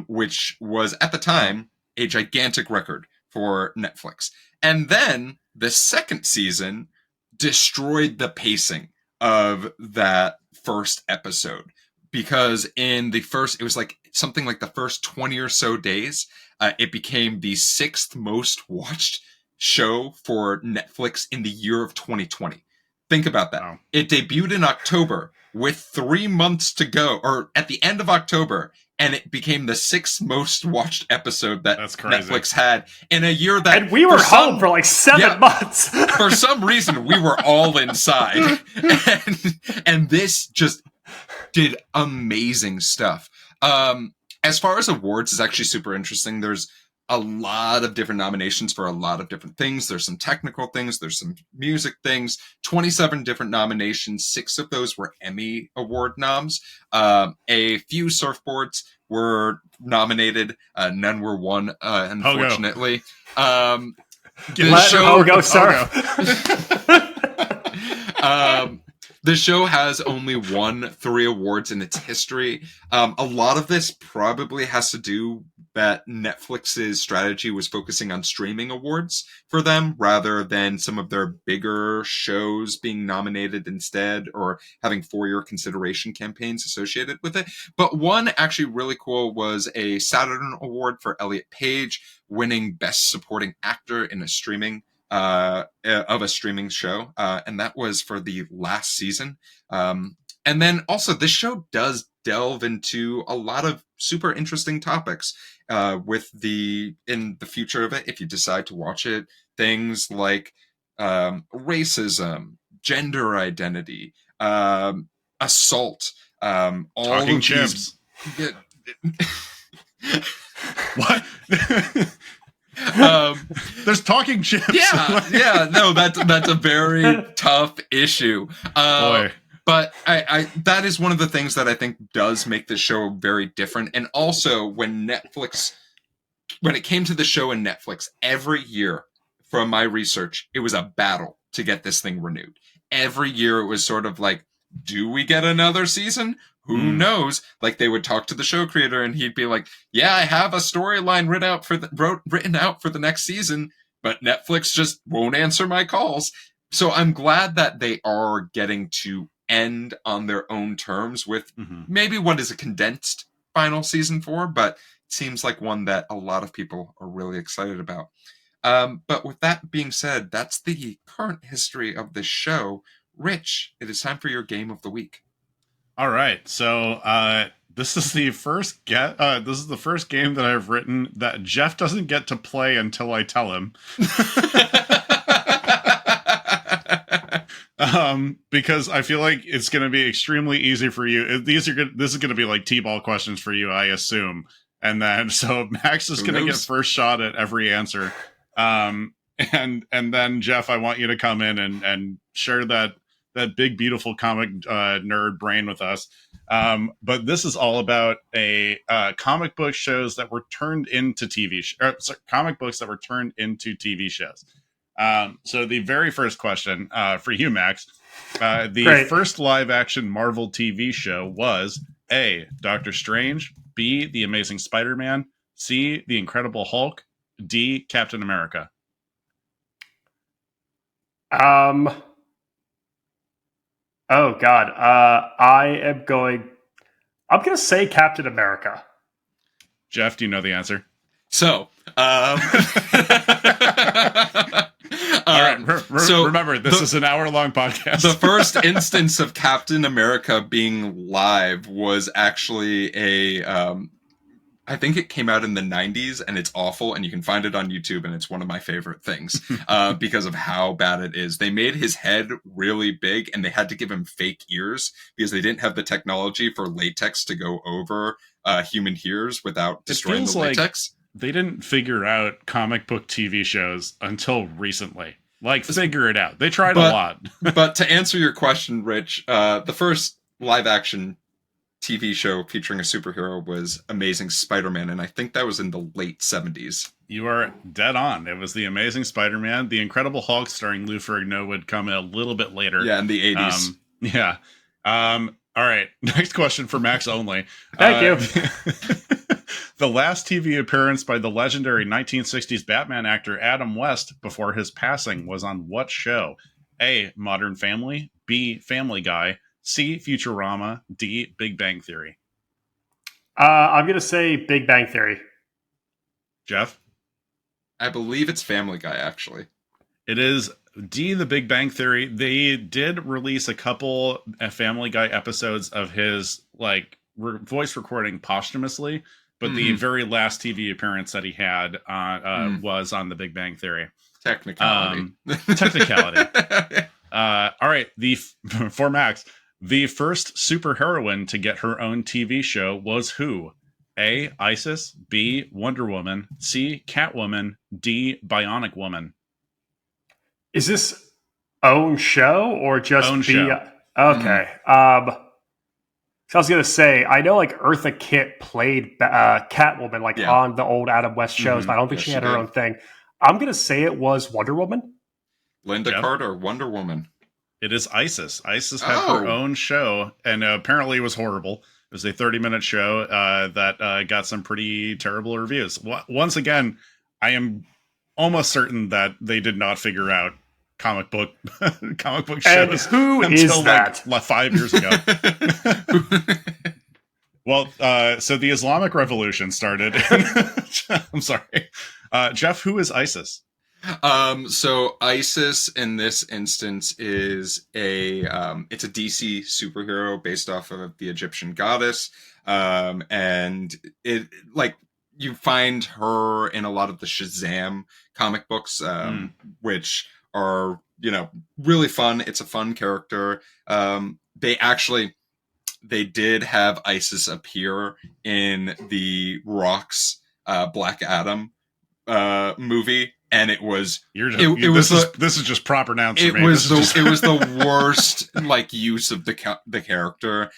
which was at the time a gigantic record for Netflix. And then the second season destroyed the pacing of that first episode, because in the first, it was like something like the first 20 or so days, it became the 6th most watched show for Netflix in the year of 2020. Think about that. Wow. It debuted in October with 3 months to go, or at the end of October, and it became the 6th most watched episode that Netflix had in a year that... And we were home for like 7 months. For some reason, we were all inside. And this just did amazing stuff. As far as awards, it's actually super interesting. There's a lot of different nominations for a lot of different things. There's some technical things. There's some music things. 27 different nominations. 6 of those were Emmy Award noms. A few surfboards were nominated. None were won, unfortunately. Let Pogo surf. The show has only won 3 awards in its history. A lot of this probably has to do that Netflix's strategy was focusing on streaming awards for them rather than some of their bigger shows being nominated instead, or having 4-year consideration campaigns associated with it. But one actually really cool was a Saturn Award for Elliot Page, winning Best Supporting Actor in a streaming of a streaming show, and that was for the last season. And then also, this show does delve into a lot of super interesting topics in the future of it, if you decide to watch it. Things like racism, gender identity, assault, all Talking of chimps. What? There's talking chimps. No, that's a very tough issue. Boy. But I that is one of the things that I think does make the show very different. And also, when it came to the show in Netflix, every year, from my research, it was a battle to get this thing renewed. Every year, it was sort of like, do we get another season? Who knows? Like, they would talk to the show creator, and he'd be like, "Yeah, I have a storyline written out for the next season, but Netflix just won't answer my calls." So I'm glad that they are getting to end on their own terms with maybe what is a condensed final season 4, but it seems like one that a lot of people are really excited about. But with that being said, that's the current history of this show. Rich, it is time for your game of the week. All right, so this is the first game that I've written that Geoff doesn't get to play until I tell him. Because I feel like it's going to be extremely easy for you. This is going to be like T-ball questions for you, I assume. And then so Max is going to get first shot at every answer. And then Geoff, I want you to come in and share that big, beautiful comic nerd brain with us. But this is all about comic book shows that were turned into comic books that were turned into TV shows. So the very first question for you, Max, the first live action Marvel TV show was A, Doctor Strange, B, The Amazing Spider-Man, C, The Incredible Hulk, D, Captain America. Oh God. I'm going to say Captain America. Geoff, do you know the answer? So, all right. Remember, this is an hour-long podcast. The first instance of Captain America being live was actually I think it came out in the 90s, and it's awful, and you can find it on YouTube, and it's one of my favorite things because of how bad it is. They made his head really big, and they had to give him fake ears because they didn't have the technology for latex to go over human ears without destroying the latex. Like they didn't figure out comic book TV shows until recently. Like, figure it out. They tried a lot. But to answer your question, Rich, the first live-action TV show featuring a superhero was Amazing Spider-Man, and I think that was in the late 70s. You are dead on. It was The Amazing Spider-Man. The Incredible Hulk starring Lou Ferrigno would come a little bit later. Yeah, in the 80s. Yeah. All right. Next question for Max only. Thank you. The last TV appearance by the legendary 1960s Batman actor Adam West before his passing was on what show? A, Modern Family, B, Family Guy, C, Futurama, D, Big Bang Theory. I'm going to say Big Bang Theory. Geoff? I believe it's Family Guy, actually. It is D, The Big Bang Theory. They did release a couple Family Guy episodes of his voice recording posthumously, but the very last TV appearance that he had was on The Big Bang Theory. Technicality. All right. For Max, the first superheroine to get her own TV show was who? A, Isis, B, Wonder Woman, C, Catwoman, D, Bionic Woman. Is this own show or just own show? Okay. So I was going to say, I know Eartha Kitt played Catwoman on the old Adam West shows, but I don't think she had her own thing. I'm going to say it was Wonder Woman. Linda Carter, Wonder Woman. It is Isis. Isis had her own show, and apparently it was horrible. It was a 30-minute show that got some pretty terrible reviews. Once again, I am almost certain that they did not figure out comic book shows. And who is that? 5 years ago. Well, so the Islamic Revolution started. I'm sorry. Geoff, who is ISIS? So Isis in this instance is it's a DC superhero based off of the Egyptian goddess. And it like you find her in a lot of the Shazam comic books, which are, really fun. It's a fun character. They did have Isis appear in the Rock's Black Adam movie, and it was this is just proper nouns for me. It was the worst use of the character.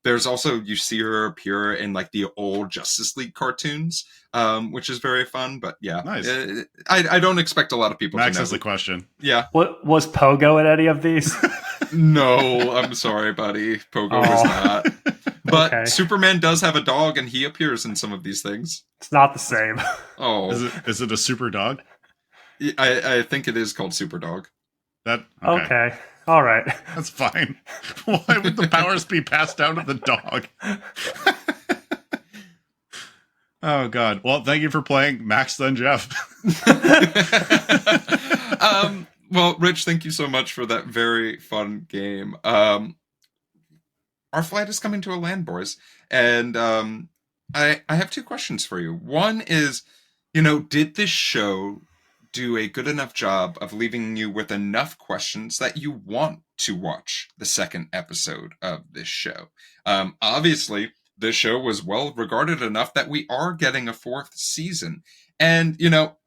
There's also, you see her appear in the old Justice League cartoons, which is very fun. But yeah, nice. I don't expect a lot of people. Max to know. has the question. Yeah, what was Pogo in any of these? No, I'm sorry, buddy. Pogo was not. But okay. Superman does have a dog, and he appears in some of these things. It's not the same. Oh, is it a super dog? I think it is called Super Dog. Okay. All right. That's fine. Why would the powers be passed down to the dog? Oh God. Well, thank you for playing Max then Geoff. Well, Rich, thank you so much for that very fun game. Our flight is coming to a land, boys, and I have two questions for you. One is, did this show do a good enough job of leaving you with enough questions that you want to watch the second episode of this show? Obviously, the show was well regarded enough that we are getting a fourth season, and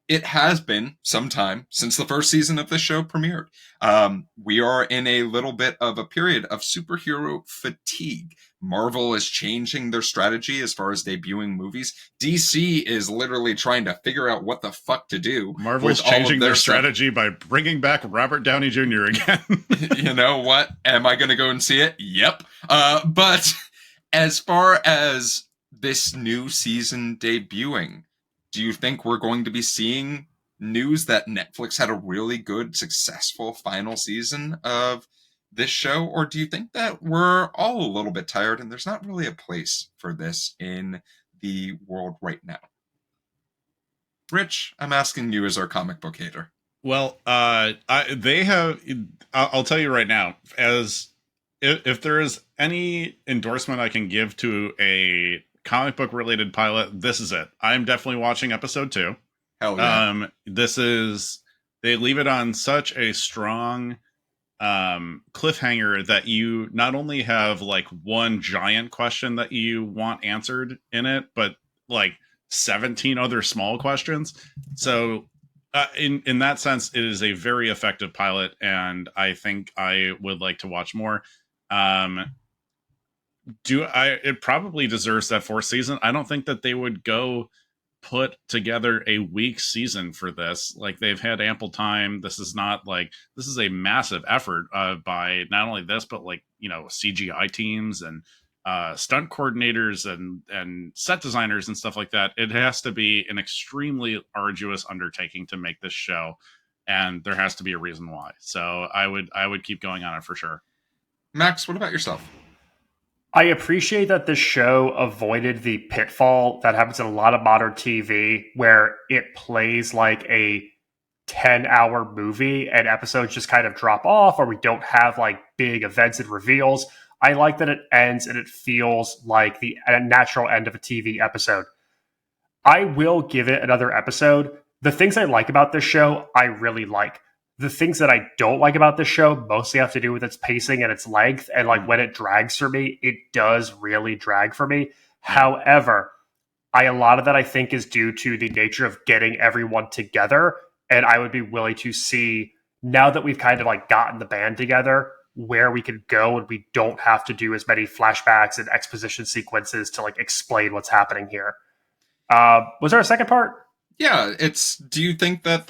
it has been some time since the first season of the show premiered. We are in a little bit of a period of superhero fatigue. Marvel is changing their strategy as far as debuting movies. DC is literally trying to figure out what the fuck to do. Marvel's changing their strategy by bringing back Robert Downey Jr. again. You know what? Am I going to go and see it? Yep. But as far as this new season debuting, do you think we're going to be seeing news that Netflix had a really good, successful final season of this show? Or do you think that we're all a little bit tired and there's not really a place for this in the world right now? Rich, I'm asking you as our comic book hater. Well, I'll tell you right now, as if there is any endorsement I can give to a comic book related pilot, this is it. I'm definitely watching episode 2. Hell yeah. They leave it on such a strong cliffhanger that you not only have one giant question that you want answered in it, but 17 other small questions. So in that sense, it is a very effective pilot, and I think I would like to watch more. It probably deserves that fourth season. I don't think that they would go put together a weak season for this. They've had ample time. This is not this is a massive effort by not only this, but CGI teams and stunt coordinators and set designers and stuff like that. It has to be an extremely arduous undertaking to make this show, and there has to be a reason why. So I would keep going on it for sure. Max, what about yourself? I appreciate that this show avoided the pitfall that happens in a lot of modern TV where it plays like a 10-hour movie and episodes just kind of drop off, or we don't have big events and reveals. I like that it ends and it feels like the natural end of a TV episode. I will give it another episode. The things I like about this show, I really like. The things that I don't like about this show mostly have to do with its pacing and its length. And when it drags for me, it does really drag for me. However, a lot of that I think is due to the nature of getting everyone together. And I would be willing to see, now that we've kind of gotten the band together, where we can go and we don't have to do as many flashbacks and exposition sequences to explain what's happening here. Was there a second part? Yeah, do you think that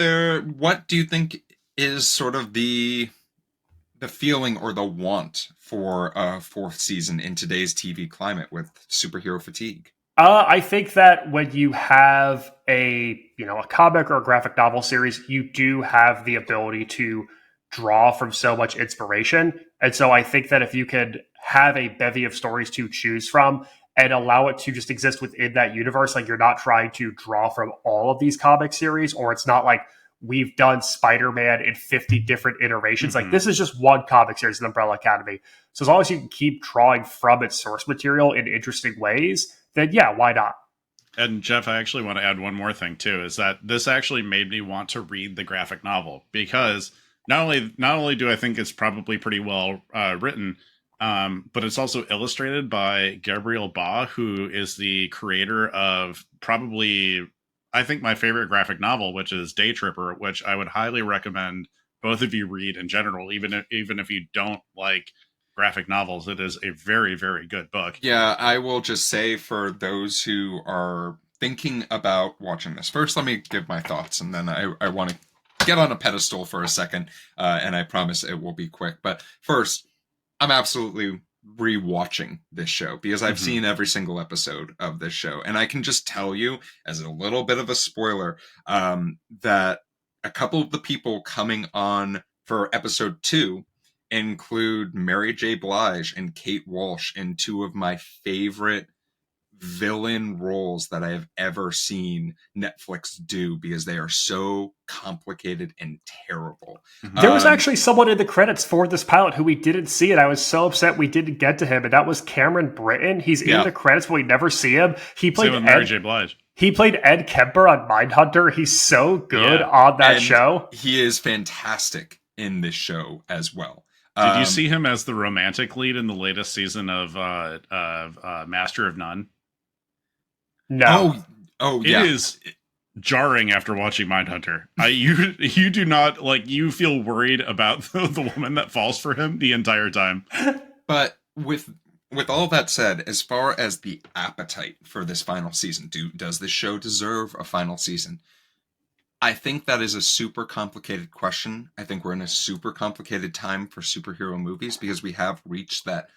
what do you think is sort of the feeling or the want for a fourth season in today's TV climate with superhero fatigue? I think that when you have a comic or a graphic novel series, you do have the ability to draw from so much inspiration. And so I think that if you could have a bevy of stories to choose from and allow it to just exist within that universe, you're not trying to draw from all of these comic series, or it's not we've done Spider-Man in 50 different iterations. Mhm. Like, this is just one comic series in Umbrella Academy. So as long as you can keep drawing from its source material in interesting ways, then yeah, why not? And Jeff, I actually want to add one more thing too, is that this actually made me want to read the graphic novel, because not only do I think it's probably pretty well written, but it's also illustrated by Gabriel Ba, who is the creator of probably, I think, my favorite graphic novel, which is Day Tripper, which I would highly recommend both of you read in general, even if you don't like graphic novels. It is a very, very good book. Yeah, I will just say, for those who are thinking about watching this, first let me give my thoughts, and then I want to get on a pedestal for a second, and I promise it will be quick. But first, I'm absolutely rewatching this show because I've seen every single episode of this show, and I can just tell you, as a little bit of a spoiler, that a couple of the people coming on for episode 2 include Mary J. Blige and Kate Walsh in two of my favorite villain roles that I have ever seen Netflix do, because they are so complicated and terrible. There was actually someone in the credits for this pilot who we didn't see, and I was so upset we didn't get to him, and that was Cameron Britton. He's in the credits, but we never see him. He played Mary J. Blige. He played Ed Kemper on Mindhunter. He's so good on that show. He is fantastic in this show as well. Did you see him as the romantic lead in the latest season of Master of None? No. It is jarring after watching Mindhunter. You do not, like, you feel worried about the woman that falls for him the entire time. But with all that said, as far as the appetite for this final season, does this show deserve a final season? I think that is a super complicated question. I think we're in a super complicated time for superhero movies, because we have reached that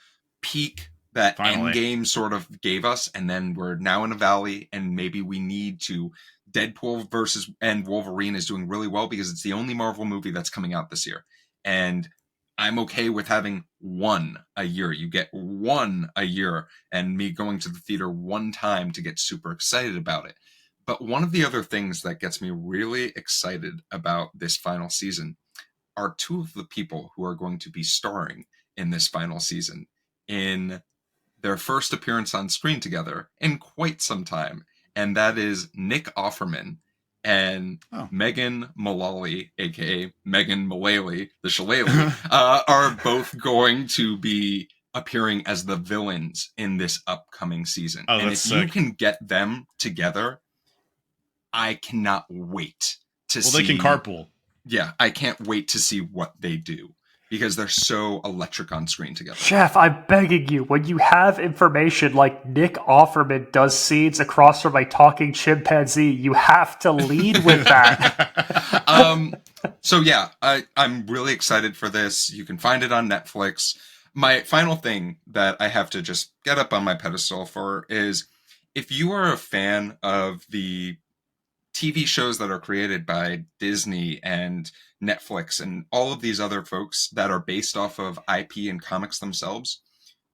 peak that Endgame sort of gave us, and then we're now in a valley, and maybe we need to... Deadpool versus and Wolverine is doing really well because it's the only Marvel movie that's coming out this year. And I'm okay with having one a year. You get one a year, and me going to the theater one time to get super excited about it. But one of the other things that gets me really excited about this final season are two of the people who are going to be starring in this final season in their first appearance on screen together in quite some time. And that is Nick Offerman and Megan Mullally, aka Megan Mullally, the Shillelagh, are both going to be appearing as the villains in this upcoming season. And if you can get them together, I cannot wait to see... Well, they can carpool. Yeah, I can't wait to see what they do, because they're so electric on screen together. Jeff, I'm begging you, when you have information like Nick Offerman does scenes across from a talking chimpanzee, you have to lead with that. So yeah, I'm really excited for this. You can find it on Netflix. My final thing that I have to just get up on my pedestal for is, if you are a fan of the TV shows that are created by Disney and Netflix and all of these other folks that are based off of IP and comics themselves,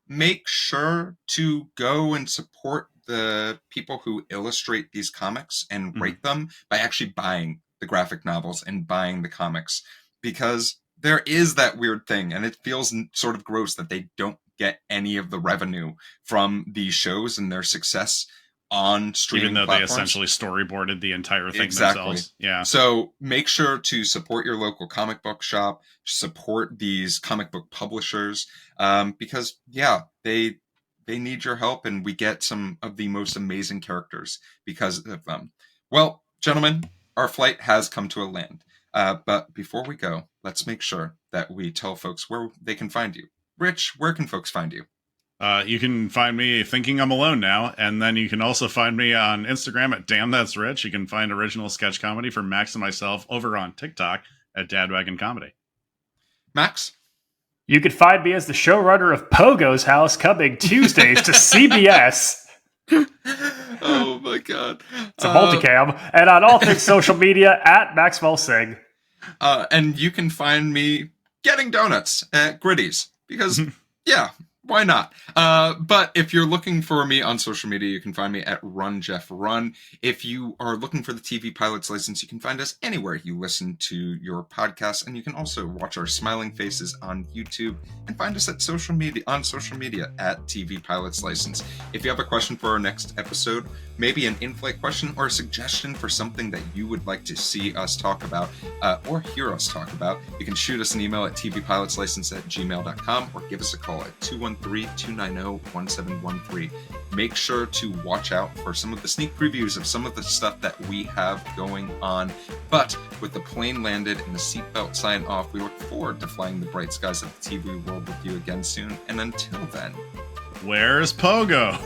make sure to go and support the people who illustrate these comics and rate them by actually buying the graphic novels and buying the comics, because there is that weird thing, and it feels sort of gross that they don't get any of the revenue from these shows and their success on streaming even though platforms. they essentially storyboarded the entire thing themselves. Yeah. So make sure to support your local comic book shop, support these comic book publishers, because they need your help, and we get some of the most amazing characters because of them. Well, gentlemen, our flight has come to a land. But before we go, let's make sure that we tell folks where they can find you. Rich, where can folks find you? You can find me thinking I'm alone now, and then you can also find me on Instagram at Damn That's Rich. You can find original sketch comedy from Max and myself over on TikTok at Dadwagon Comedy. Max? You can find me as the showrunner of Pogo's House, coming Tuesdays to CBS. Oh my god. It's a multicam. And on all things social media at Maxwell Singh. And you can find me getting donuts at Gritty's, because, Why not? But if you're looking for me on social media, you can find me at RunJeffRun. If you are looking for the TV Pilot's License, you can find us anywhere you listen to your podcasts, and you can also watch our smiling faces on YouTube and find us at social media at TV Pilot's License. If you have a question for our next episode, maybe an in-flight question or a suggestion for something that you would like to see us talk about or hear us talk about, you can shoot us an email at tvpilotslicense@gmail.com or give us a call at 213-290-1713. Make sure to watch out for some of the sneak previews of some of the stuff that we have going on. But with the plane landed and the seatbelt sign off, we look forward to flying the bright skies of the TV world with you again soon. And until then, Where's Pogo?